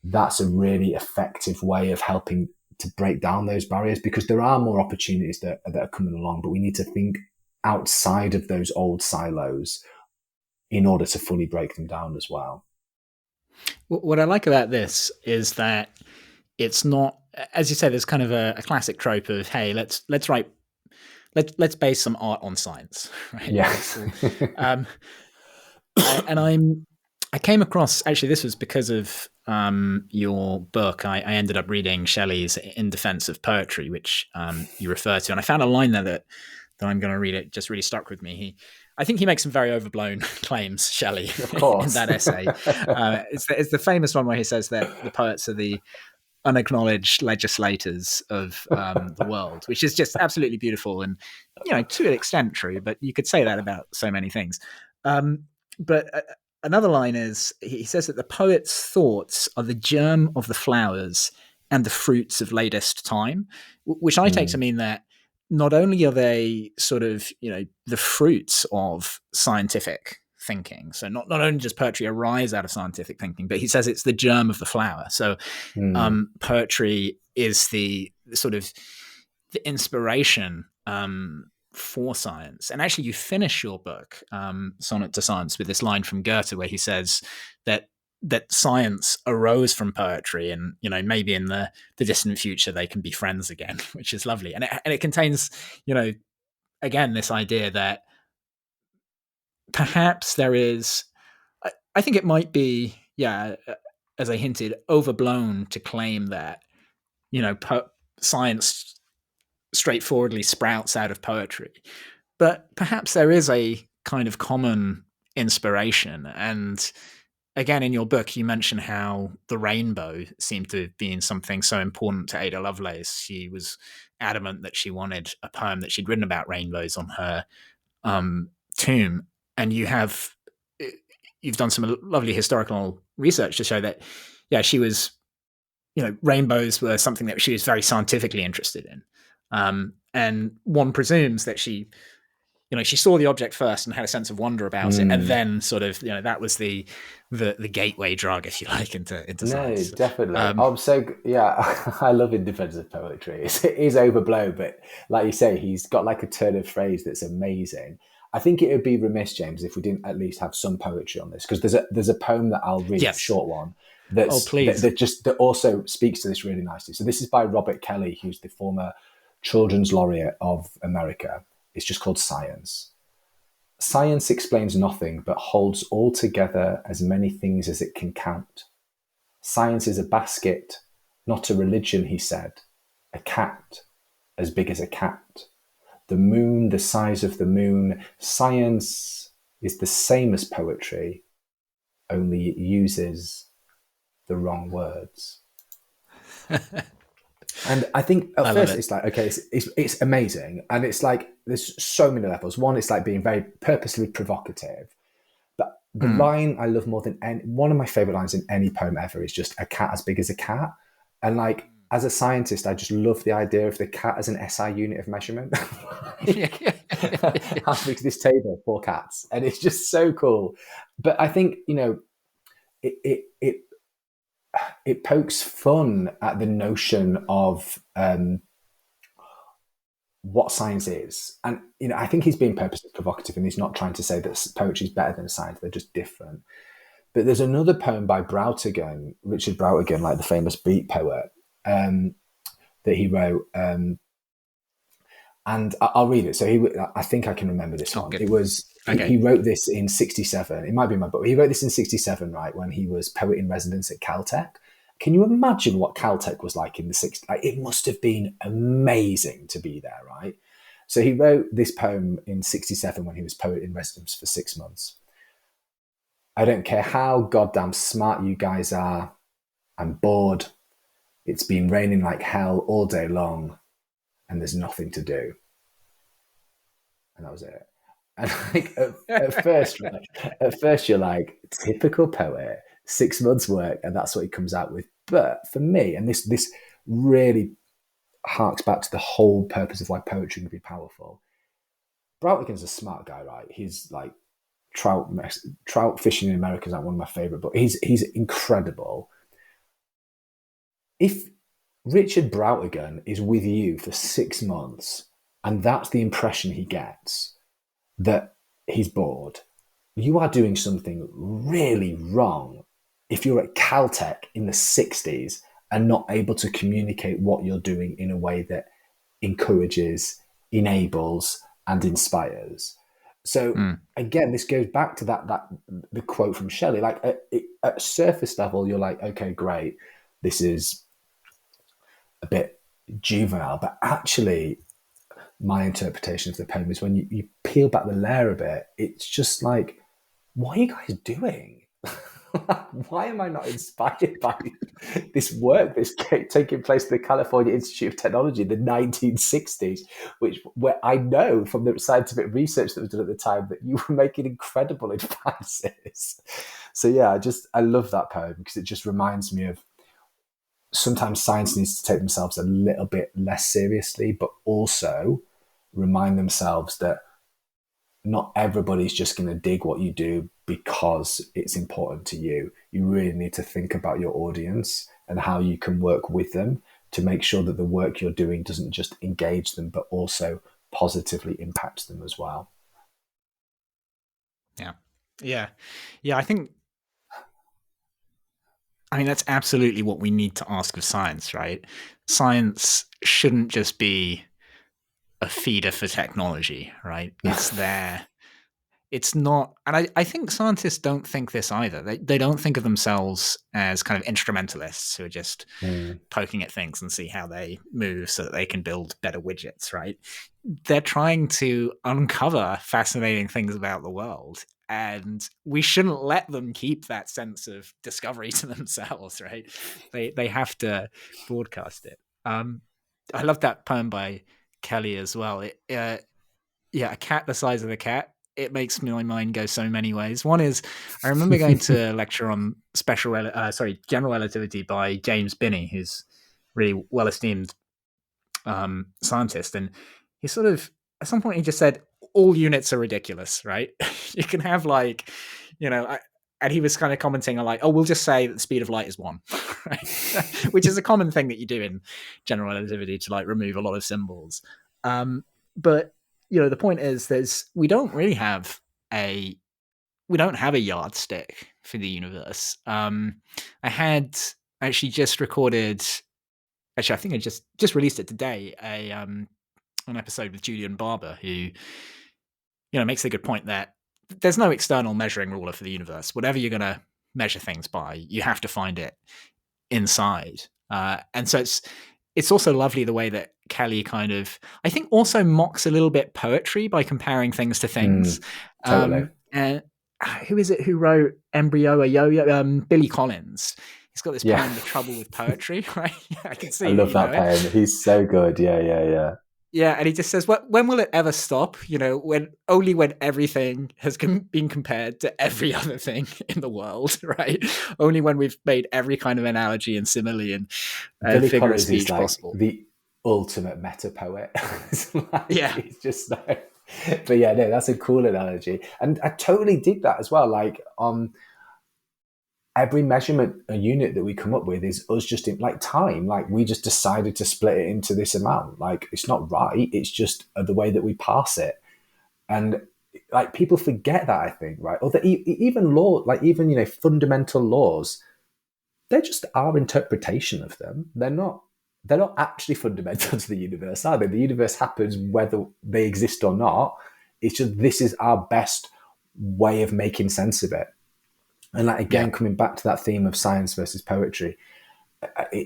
that's a really effective way of helping to break down those barriers, because there are more opportunities that are coming along, but we need to think outside of those old silos in order to fully break them down as well. What I like about this is that it's not, as you say, there's kind of a classic trope of, hey, let's base some art on science, right? Yes. I came across, actually, this was because of your book. I ended up reading Shelley's In Defense of Poetry, which you refer to, and I found a line there that I'm going to read. It just really stuck with me. I think he makes some very overblown claims, Shelley, Of course. in that essay. It's the famous one where he says that the poets are the unacknowledged legislators of the world, which is just absolutely beautiful and, to an extent true, but you could say that about so many things. But another line is, he says that the poet's thoughts are the germ of the flowers and the fruits of latest time, which I take to mean that not only are they sort of, the fruits of scientific thinking. So not only does poetry arise out of scientific thinking, but he says it's the germ of the flower. So poetry is the sort of the inspiration for science. And actually, you finish your book, Sonnet to Science, with this line from Goethe where he says that science arose from poetry, and maybe in the distant future they can be friends again, which is lovely. And it contains, again, this idea that perhaps there is, I think it might be, as I hinted, overblown to claim that, science straightforwardly sprouts out of poetry. But perhaps there is a kind of common inspiration. And again, in your book, you mention how the rainbow seemed to have been something so important to Ada Lovelace. She was adamant that she wanted a poem that she'd written about rainbows on her tomb. And you've done some lovely historical research to show that, she was, rainbows were something that she was very scientifically interested in. And one presumes that she saw the object first and had a sense of wonder about it, and then sort of, that was the gateway drug, if you like, into science. No, definitely. I love In Defense of Poetry. It is overblown, but like you say, he's got like a turn of phrase that's amazing. I think it would be remiss, James, if we didn't at least have some poetry on this, because there's a poem that I'll read, a short one, that also speaks to this really nicely. So this is by Robert Kelly, who's the former Children's Laureate of America. It's just called Science. Science explains nothing, but holds all together as many things as it can count. Science is a basket, not a religion, he said. A cat, as big as a cat. The moon, the size of the moon. Science is the same as poetry, only it uses the wrong words. And I think at I love first it. it's like, okay, it's amazing. And it's like, there's so many levels. One, it's like being very purposely provocative. But the Mm. line I love more than any, one of my favorite lines in any poem ever is just a cat as big as a cat. And like, as a scientist, I just love the idea of the cat as an SI unit of measurement. Yeah. How big is this table? 4 cats. And it's just so cool. But I think, it pokes fun at the notion of what science is. And, I think he's being purposely provocative and he's not trying to say that poetry is better than science. They're just different. But there's another poem by Brautigan, Richard Brautigan, like the famous beat poet, that he wrote. And I'll read it. So I think I can remember this Oh, one. good. It was, Okay. he wrote this in 67. It might be in my book. He wrote this in 67, right, when he was poet in residence at Caltech. Can you imagine what Caltech was like in the 60s? Like, it must have been amazing to be there, right? So he wrote this poem in 67 when he was poet in residence for 6 months. I don't care how goddamn smart you guys are. I'm bored. It's been raining like hell all day long, and there's nothing to do. And that was it. And like at first you're like, typical poet, 6 months work, and that's what he comes out with. But for me, and this really harks back to the whole purpose of why poetry can be powerful. Brautigan's a smart guy, right? He's like trout fishing in America is like one of my favorite, but he's incredible. If Richard Brautigan is with you for 6 months and that's the impression he gets, that he's bored, you are doing something really wrong if you're at Caltech in the 60s and not able to communicate what you're doing in a way that encourages, enables, and inspires. So again, this goes back to that the quote from Shelley. Like at surface level, you're like, okay, great, this is a bit juvenile, but actually my interpretation of the poem is when you peel back the layer a bit, it's just like, what are you guys doing? Why am I not inspired by this work that's taking place at the California Institute of Technology in the 1960s, where I know from the scientific research that was done at the time that you were making incredible advances. So yeah, I love that poem because it just reminds me of sometimes science needs to take themselves a little bit less seriously, but also remind themselves that not everybody's just going to dig what you do because it's important to you. You really need to think about your audience and how you can work with them to make sure that the work you're doing doesn't just engage them, but also positively impacts them as well. Yeah. I mean, that's absolutely what we need to ask of science, right? Science shouldn't just be a feeder for technology, right? It's there. It's not, and I think scientists don't think this either. They don't think of themselves as kind of instrumentalists who are just poking at things and see how they move so that they can build better widgets, right? They're trying to uncover fascinating things about the world, and we shouldn't let them keep that sense of discovery to themselves, right? They have to broadcast it. I love that poem by Kelly as well. A cat the size of a cat. It makes my mind go so many ways. One is, I remember going to a lecture on general relativity by James Binney, who's really well esteemed scientist, and he sort of at some point he just said all units are ridiculous, right? You can have and he was kind of commenting on like, oh, we'll just say that the speed of light is 1, right? Which is a common thing that you do in general relativity to like remove a lot of symbols. But the point is we don't have a yardstick for the universe. I had actually just recorded. Actually, I think I just released it today. An episode with Julian Barber, who makes the good point that there's no external measuring ruler for the universe. Whatever you're going to measure things by, you have to find it inside. And so it's also lovely the way that Kelly kind of, I think, also mocks a little bit poetry by comparing things to things. Totally. And who is it who wrote Embryo a Yo-Yo? Billy Collins. He's got this Yeah. poem, The Trouble with Poetry, right? Yeah, I can I see that love you know that it. poem. He's so good. Yeah, yeah, yeah. Yeah, and he just says, when will it ever stop? When everything has been compared to every other thing in the world, right? Only when we've made every kind of analogy and simile and Billy figure of Collins is speech like possible. the ultimate meta poet. It's like, Yeah, he's just like, but yeah, no, that's a cool analogy. And I totally dig that as well. Like, every measurement a unit that we come up with is us just in like time. Like, we just decided to split it into this amount. Like, it's not right. It's just the way that we pass it. And like, people forget that, I think, right? Or that even law, like even, fundamental laws, they're just our interpretation of them. They're not actually fundamental to the universe, are they? The universe happens whether they exist or not. It's just, this is our best way of making sense of it. And like, yeah, again, coming back to that theme of science versus poetry,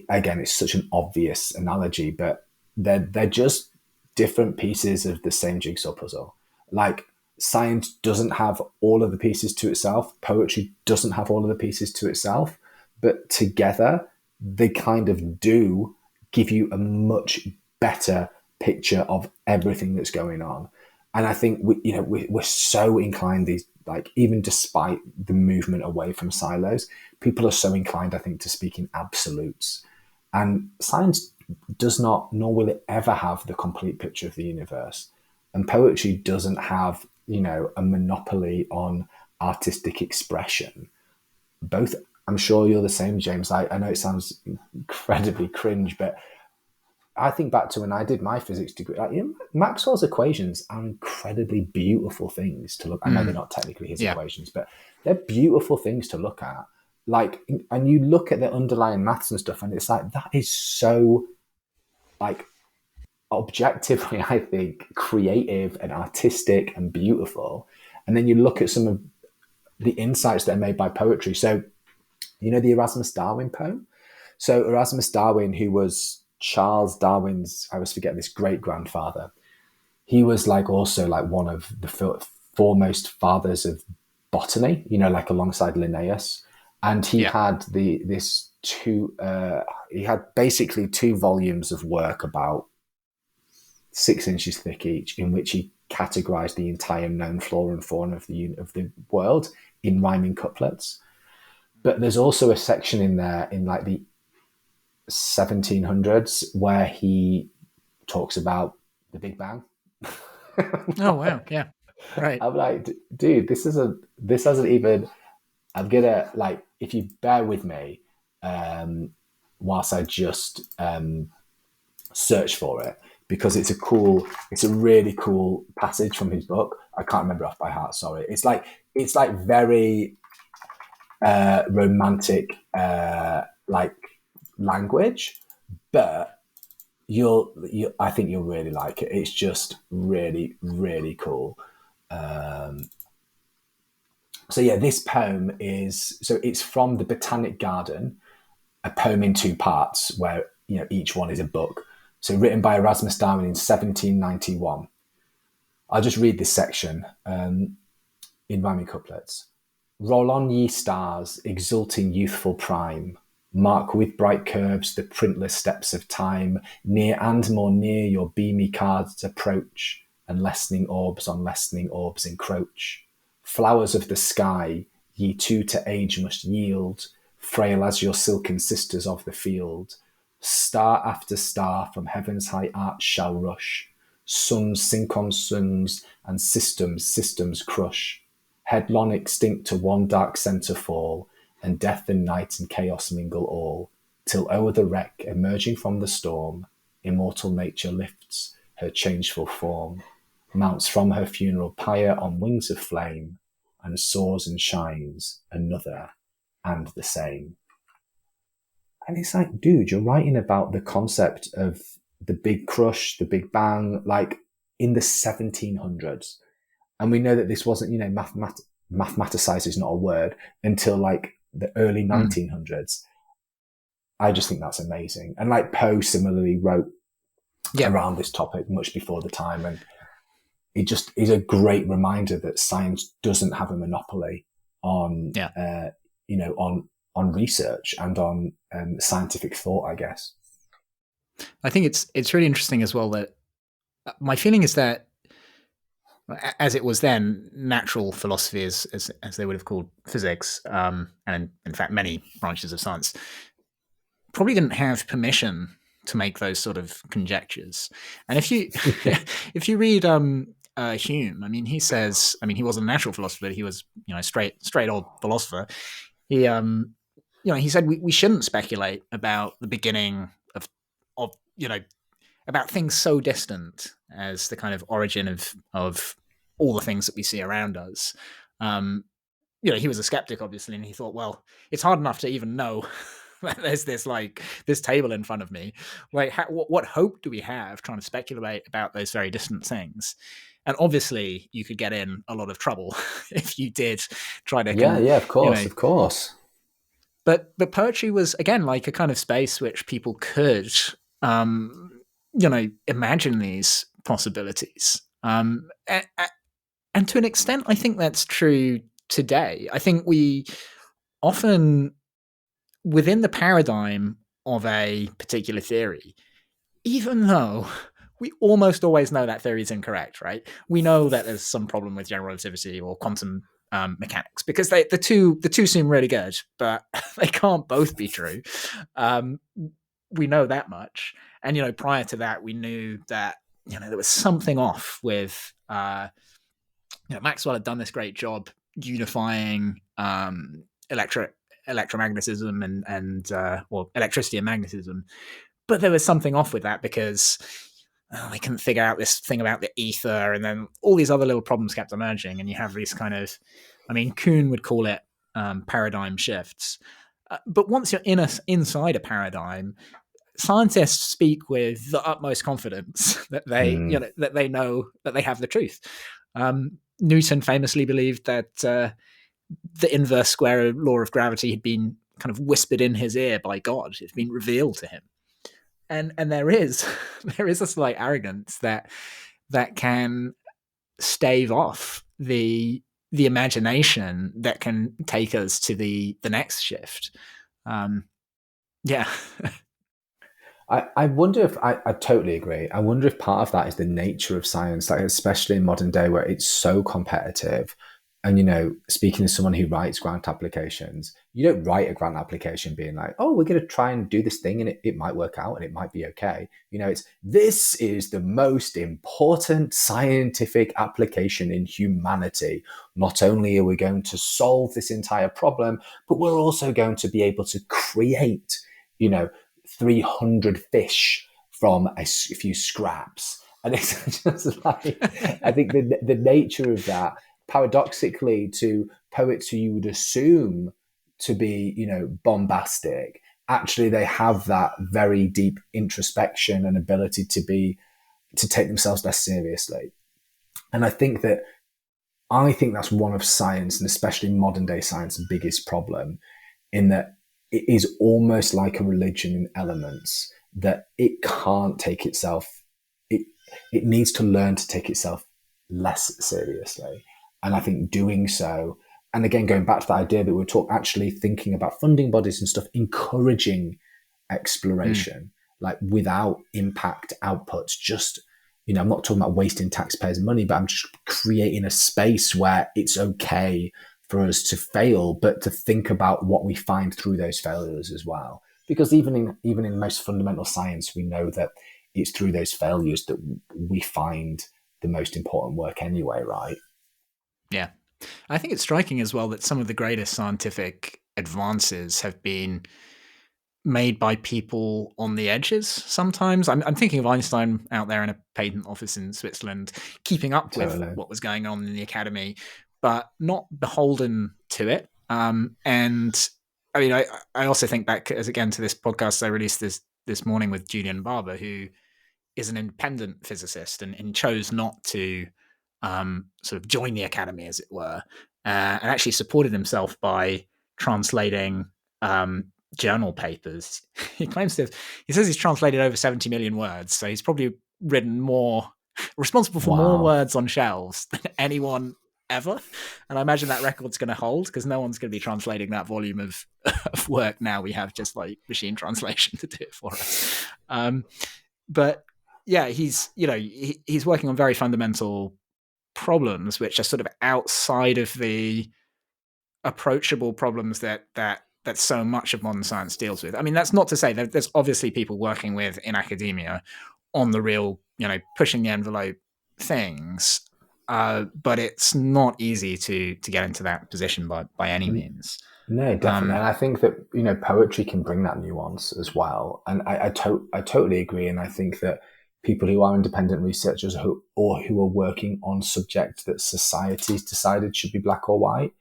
again, it's such an obvious analogy, but they're just different pieces of the same jigsaw puzzle. Like, science doesn't have all of the pieces to itself. Poetry doesn't have all of the pieces to itself, but together they kind of do give you a much better picture of everything that's going on. And I think we're so inclined, these, like, even despite the movement away from silos, people are so inclined, I think, to speak in absolutes. And science does not, nor will it ever have, the complete picture of the universe. And poetry doesn't have, a monopoly on artistic expression. Both, I'm sure you're the same, James. I know it sounds incredibly cringe, but I think back to when I did my physics degree. Like, Maxwell's equations are incredibly beautiful things to look. I know they're not technically his yeah, equations, but they're beautiful things to look at. Like, and you look at the underlying maths and stuff, and it's like, that is so, like, objectively, I think, creative and artistic and beautiful. And then you look at some of the insights that are made by poetry. So, the Erasmus Darwin poem. So Erasmus Darwin, who was Charles Darwin's, I always forget, this great grandfather, he was like also like one of the foremost fathers of botany, like alongside Linnaeus. And he yeah. had he had basically 2 volumes of work about 6 inches thick each, in which he categorized the entire known flora and fauna of the world in rhyming couplets. But there's also a section in there in like the 1700s where he talks about the Big Bang. Oh wow, yeah, right. I'm like, dude, this hasn't even. I'm gonna, like, if you bear with me, whilst I just search for it, because it's a really cool passage from his book. I can't remember off by heart. Sorry. It's like very romantic, like, language, but I think you'll really like it. It's just really, really cool. So yeah, this poem it's from the Botanic Garden, a poem in 2 parts where, each one is a book. So written by Erasmus Darwin in 1791. I'll just read this section in rhyming couplets. Roll on, ye stars, exulting youthful prime. Mark with bright curves the printless steps of time. Near and more near your beamy cards approach, and lessening orbs on lessening orbs encroach. Flowers of the sky, ye too to age must yield, frail as your silken sisters of the field. Star after star from heaven's high arch shall rush. Suns sink on suns, and systems crush. Headlong extinct to one dark centre fall, and death and night and chaos mingle all, till o'er the wreck, emerging from the storm, immortal nature lifts her changeful form, mounts from her funeral pyre on wings of flame, and soars and shines another and the same. And it's like, dude, you're writing about the concept of the big crush, the Big Bang, like, in the 1700s. And we know that this wasn't, mathematicized is not a word until like the early 1900s. I just think that's amazing. And like, Poe similarly wrote around this topic much before the time. And it just is a great reminder that science doesn't have a monopoly on, on research and on scientific thought, I guess. I think it's really interesting as well that my feeling is that, as it was then, natural philosophy, as they would have called physics, and in fact many branches of science, probably didn't have permission to make those sort of conjectures. And if you if you read Hume, I mean, he says, I mean, he wasn't a natural philosopher, he was, straight old philosopher. He he said we shouldn't speculate about the beginning of about things so distant as the kind of origin of all the things that we see around us. He was a skeptic, obviously, and he thought, well, it's hard enough to even know that there's this table in front of me. Like, what hope do we have trying to speculate about those very distant things? And obviously, you could get in a lot of trouble if you did try to. Yeah, of course. But poetry was, again, like a kind of space which people could, imagine these possibilities. And to an extent, I think that's true today. I think we often, within the paradigm of a particular theory, even though we almost always know that theory is incorrect, right? We know that there's some problem with general relativity or quantum mechanics, because the two seem really good, but they can't both be true. We know that much, and prior to that, we knew that there was something off with Maxwell had done this great job unifying electromagnetism and electricity and magnetism, but there was something off with that because they couldn't figure out this thing about the ether, and then all these other little problems kept emerging, and you have these kind of, I mean, Kuhn would call it paradigm shifts. But once you're inside a paradigm, scientists speak with the utmost confidence that they that they know that they have the truth. Newton famously believed that the inverse square law of gravity had been kind of whispered in his ear by God. It's been revealed to him. And there is a slight arrogance that can stave off the imagination that can take us to the next shift. Yeah. I wonder if I totally agree. I wonder if part of that is the nature of science, like especially in modern day where it's so competitive. And speaking as someone who writes grant applications, you don't write a grant application being like, oh, we're going to try and do this thing and it might work out and it might be okay. This is the most important scientific application in humanity. Not only are we going to solve this entire problem, but we're also going to be able to create, 300 fish from a few scraps. And it's just like, I think the nature of that, paradoxically, to poets who you would assume to be, bombastic, actually they have that very deep introspection and ability to take themselves less seriously. And I think that's one of science, and especially modern day science's biggest problem, in that it is almost like a religion in elements, that it can't take itself, it needs to learn to take itself less seriously. And I think doing so, and again, going back to the idea that we're actually thinking about funding bodies and stuff, encouraging exploration, like without impact outputs, just, I'm not talking about wasting taxpayers' money, but I'm just creating a space where it's okay for us to fail, but to think about what we find through those failures as well. Because even in most fundamental science, we know that it's through those failures that we find the most important work anyway, right? Yeah. I think it's striking as well that some of the greatest scientific advances have been made by people on the edges sometimes. I'm thinking of Einstein out there in a patent office in Switzerland, keeping up with what was going on in the academy, but not beholden to it. And I mean, I also think back, again, to this podcast I released this morning with Julian Barber, who is an independent physicist and chose not to sort of join the academy, as it were, and actually supported himself by translating journal papers. He says he's translated over 70 million words, so he's probably responsible for more words on shelves than anyone ever. And I imagine that record's going to hold because no one's going to be translating that volume of work now. We have just like machine translation to do it for us. But yeah, he's working on very fundamental problems which are sort of outside of the approachable problems that so much of modern science deals with. I mean, that's not to say that there's obviously people working with in academia on the real, pushing the envelope things, but it's not easy to get into that position by any means. No, definitely. And I think that, poetry can bring that nuance as well. And I totally agree. And I think that people who are independent researchers who are working on subjects that society's decided should be black or white,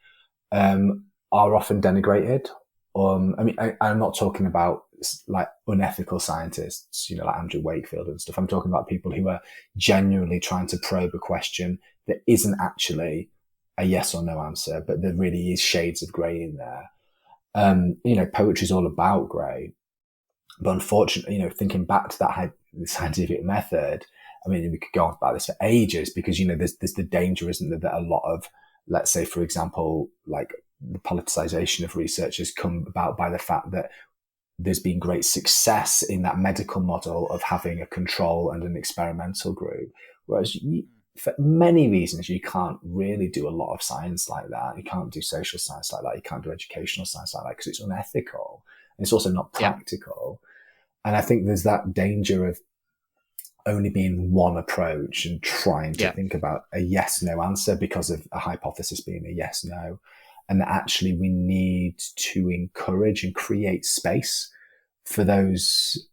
are often denigrated. I'm not talking about like unethical scientists, like Andrew Wakefield and stuff. I'm talking about people who are genuinely trying to probe a question that isn't actually a yes or no answer, but there really is shades of grey in there. Poetry is all about grey, but unfortunately, thinking back to that scientific method, I mean, we could go on about this for ages because, there's the danger, isn't there, that a lot of, let's say, for example, like the politicization of research has come about by the fact that there's been great success in that medical model of having a control and an experimental group. Whereas for many reasons, you can't really do a lot of science like that. You can't do social science like that. You can't do educational science like that because it's unethical. And it's also not practical. Yeah. And I think there's that danger of only being one approach and trying to think about a yes-no answer because of a hypothesis being a yes-no. And that actually we need to encourage and create space for those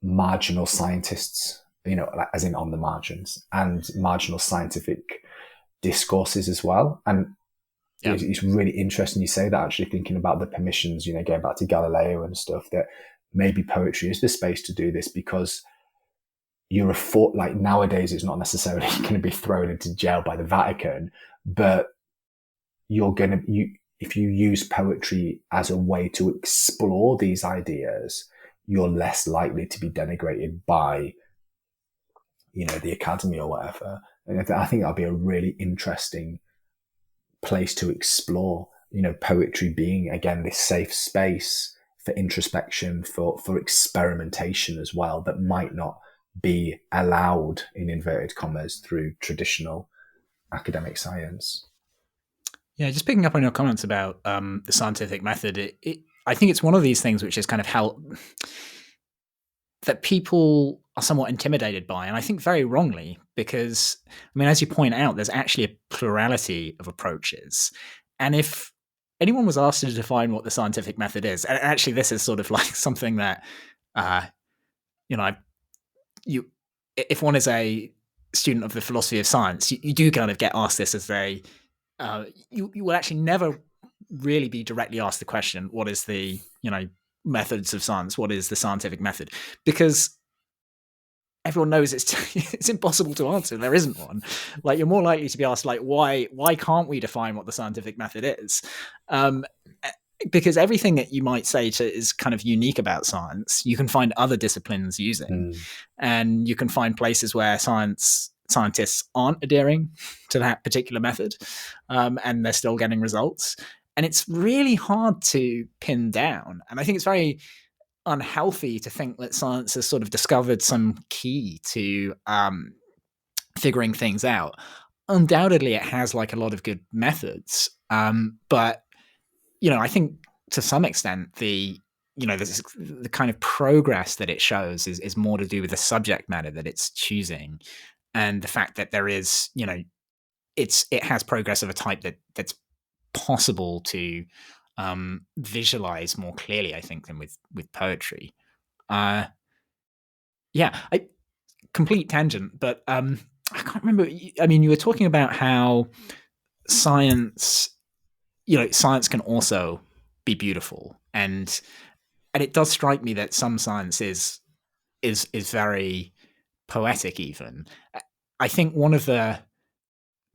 marginal scientists, as in on the margins, and marginal scientific discourses as well. And it's really interesting you say that, actually thinking about the permissions, going back to Galileo and stuff, that maybe poetry is the space to do this because nowadays it's not necessarily going to be thrown into jail by the Vatican, but if you use poetry as a way to explore these ideas, you're less likely to be denigrated by, the academy or whatever. And I think that'll be a really interesting place to explore, poetry being, again, this safe space for introspection, for experimentation as well, that might not be allowed, in inverted commas, through traditional academic science. Yeah, just picking up on your comments about the scientific method, I think it's one of these things which is kind of how that people are somewhat intimidated by, and I think very wrongly, because, I mean, as you point out, there's actually a plurality of approaches. And if anyone was asked to define what the scientific method is, and actually this is sort of like something that, if one is a student of the philosophy of science, you do kind of get asked this as you will actually never really be directly asked the question, what is the, methods of science? What is the scientific method? Because everyone knows it's impossible to answer. There isn't one. Like, you're more likely to be asked, like, why can't we define what the scientific method is? Because everything that you might say is kind of unique about science, you can find other disciplines using, and you can find places where scientists aren't adhering to that particular method, and they're still getting results. And it's really hard to pin down. And I think it's very unhealthy to think that science has sort of discovered some key to figuring things out. Undoubtedly, it has like a lot of good methods, but I think to some extent the kind of progress that it shows is more to do with the subject matter that it's choosing, and the fact that there is, it has progress of a type that's possible to visualize more clearly, I think, than with poetry. Complete tangent, but I can't remember. I mean, you were talking about how science can also be beautiful, and it does strike me that some science is very poetic even. I think one of the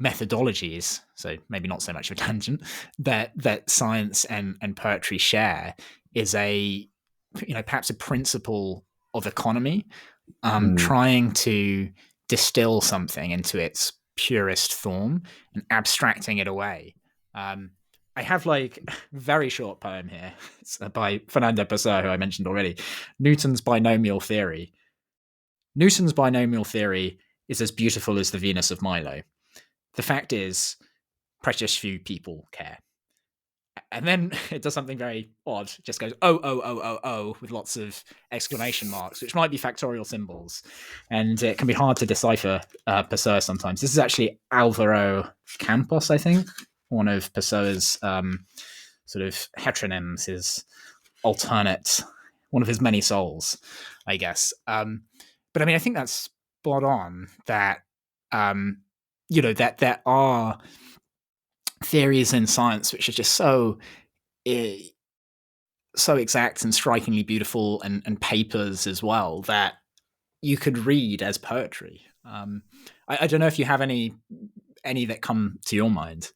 methodologies, so maybe not so much of a tangent, that science and poetry share is perhaps a principle of economy, trying to distill something into its purest form and abstracting it away. I have like a very short poem here. It's by Fernando Pessoa, who I mentioned already. Newton's binomial theory. Newton's binomial theory is as beautiful as the Venus of Milo. The fact is, precious few people care. And then it does something very odd. It just goes, oh, oh, oh, oh, oh, with lots of exclamation marks, which might be factorial symbols. And it can be hard to decipher Pessoa sometimes. This is actually Alvaro Campos, I think, one of Pessoa's sort of heteronyms, his alternate, one of his many souls, I guess. But I mean, I think that's spot on that, that there are theories in science which are just so exact and strikingly beautiful, and papers as well that you could read as poetry. I don't know if you have any that come to your mind.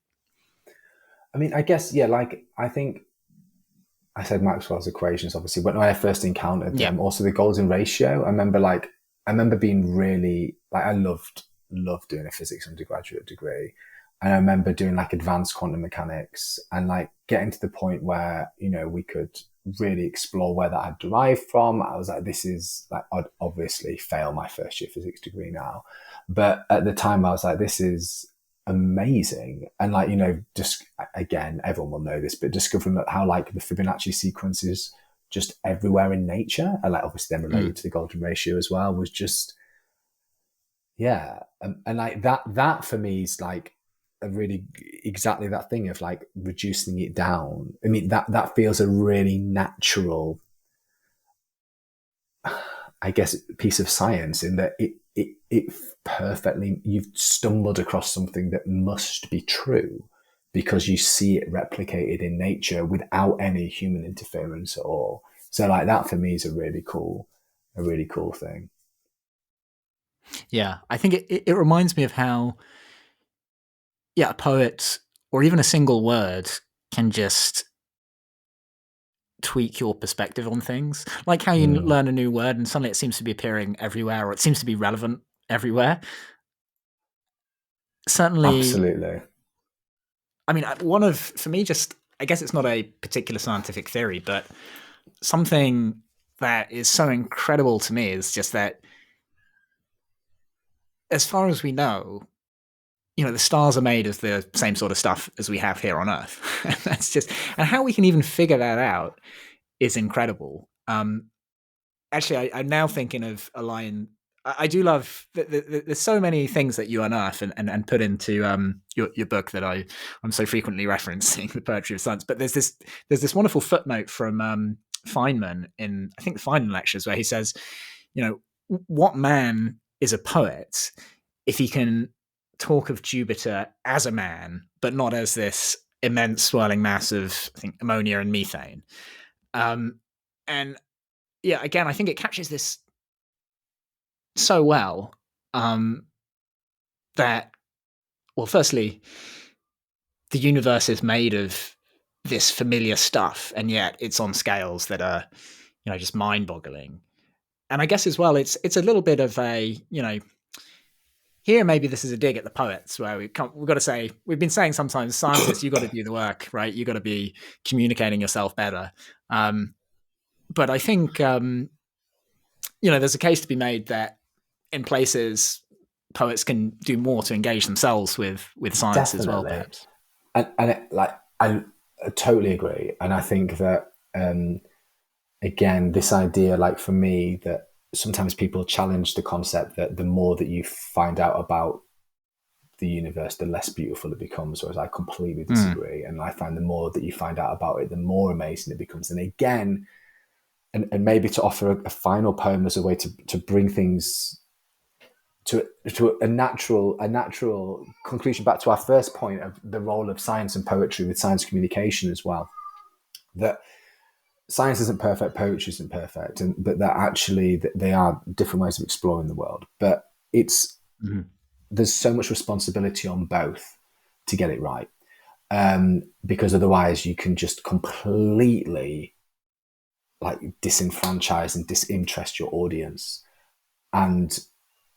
I mean, I guess, yeah, like, I think I said Maxwell's equations, obviously, when I first encountered them. Also the golden ratio. I remember being really, like, I loved doing a physics undergraduate degree. And I remember doing like advanced quantum mechanics and like getting to the point where, we could really explore where that had derived from. I was like, this is like, I'd obviously fail my first year physics degree now. But at the time I was like, this is amazing. And like, just again, everyone will know this, but discovering that how like the Fibonacci sequences just everywhere in nature, and like obviously then related to the golden ratio as well, was just, yeah. And like that for me is like, really exactly that thing of like reducing it down. I mean, that feels a really natural, I guess, piece of science, in that it perfectly, you've stumbled across something that must be true because you see it replicated in nature without any human interference at all. So like that for me is a really cool thing. Yeah, I think it reminds me of how, a poet or even a single word can just tweak your perspective on things. Like how you learn a new word and suddenly it seems to be appearing everywhere, or it seems to be relevant everywhere. Certainly. Absolutely. I mean, for me, just, I guess it's not a particular scientific theory, but something that is so incredible to me is just that, as far as we know, the stars are made of the same sort of stuff as we have here on Earth. That's just, and how we can even figure that out is incredible. Actually, I'm now thinking of a line. I do love. There's so many things that you unearth and put into your book that I'm so frequently referencing, the poetry of science. But there's this wonderful footnote from Feynman in, I think, the Feynman lectures, where he says, what man is a poet if he can talk of Jupiter as a man, but not as this immense swirling mass of, I think, ammonia and methane. And yeah, again, I think it captures this so well, that, well, firstly, the universe is made of this familiar stuff, and yet it's on scales that are, just mind-boggling. And I guess as well, it's a little bit of a, here maybe this is a dig at the poets, where we've got to say, we've been saying sometimes, scientists, you've got to do the work, right? You've got to be communicating yourself better. But I think, there's a case to be made that in places, poets can do more to engage themselves with science. Definitely. As well, perhaps. And I totally agree. And I think that, again, this idea, like for me, that sometimes people challenge the concept that the more that you find out about the universe, the less beautiful it becomes, whereas I completely disagree. And I find the more that you find out about it, the more amazing it becomes. And again, and maybe to offer a final poem as a way to bring things to a natural conclusion, back to our first point of the role of science and poetry with science communication as well, that science isn't perfect, poetry isn't perfect, but that actually they are different ways of exploring the world. But it's there's so much responsibility on both to get it right, because otherwise you can just completely like disenfranchise and disinterest your audience. And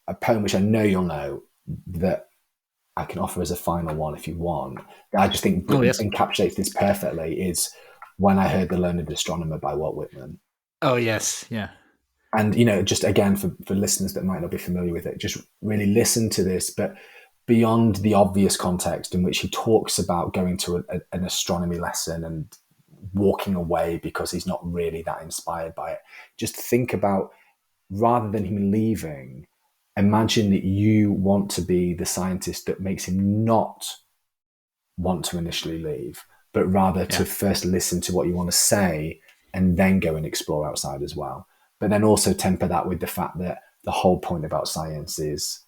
a poem which I know you'll know, that I can offer as a final one if you want. I just think Oh, yes. encapsulates this perfectly is When I Heard the Learned Astronomer by Walt Whitman. Oh, yes. Yeah. And, just again, for listeners that might not be familiar with it, just really listen to this, but beyond the obvious context in which he talks about going to an astronomy lesson and walking away because he's not really that inspired by it. Just think about, rather than him leaving, imagine that you want to be the scientist that makes him not want to initially leave, but rather to first listen to what you want to say and then go and explore outside as well. But then also temper that with the fact that the whole point about science is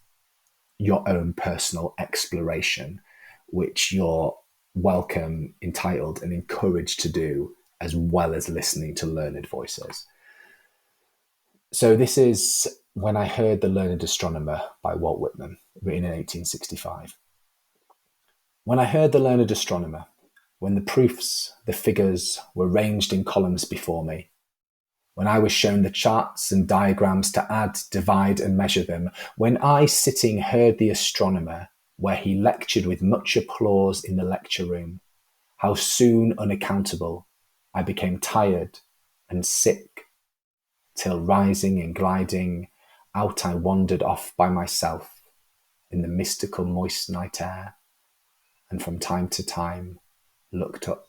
your own personal exploration, which you're welcome, entitled, and encouraged to do, as well as listening to learned voices. So this is When I Heard the Learned Astronomer by Walt Whitman, written in 1865. When I heard the learned astronomer, when the proofs, the figures were ranged in columns before me, when I was shown the charts and diagrams to add, divide, and measure them, when I, sitting, heard the astronomer, where he lectured with much applause in the lecture room, how soon, unaccountable, I became tired and sick, till rising and gliding, out I wandered off by myself in the mystical moist night air, and from time to time looked up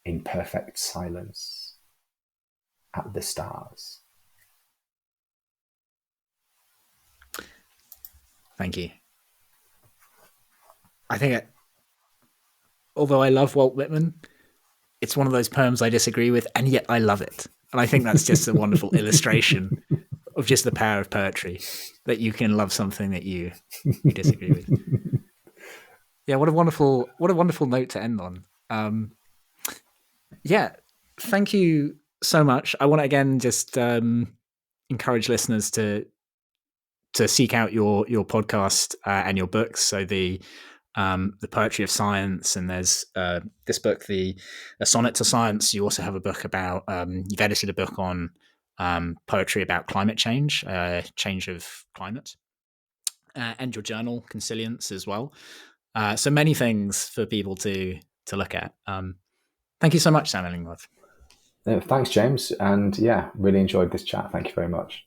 in perfect silence at the stars. Thank you. I think, although I love Walt Whitman, it's one of those poems I disagree with, and yet I love it. And I think that's just a wonderful illustration of just the power of poetry, that you can love something that you disagree with. Yeah, what a wonderful note to end on. Yeah, thank you so much. I want to again just encourage listeners to seek out your podcast and your books. So the Poetry of Science, and there's this book, A Sonnet to Science. You also have a book about you've edited a book on poetry about climate change, change of climate, and your journal Consilience as well. So many things for people to look at. Thank you so much, Sam Illingworth. Thanks, James. And yeah, really enjoyed this chat. Thank you very much.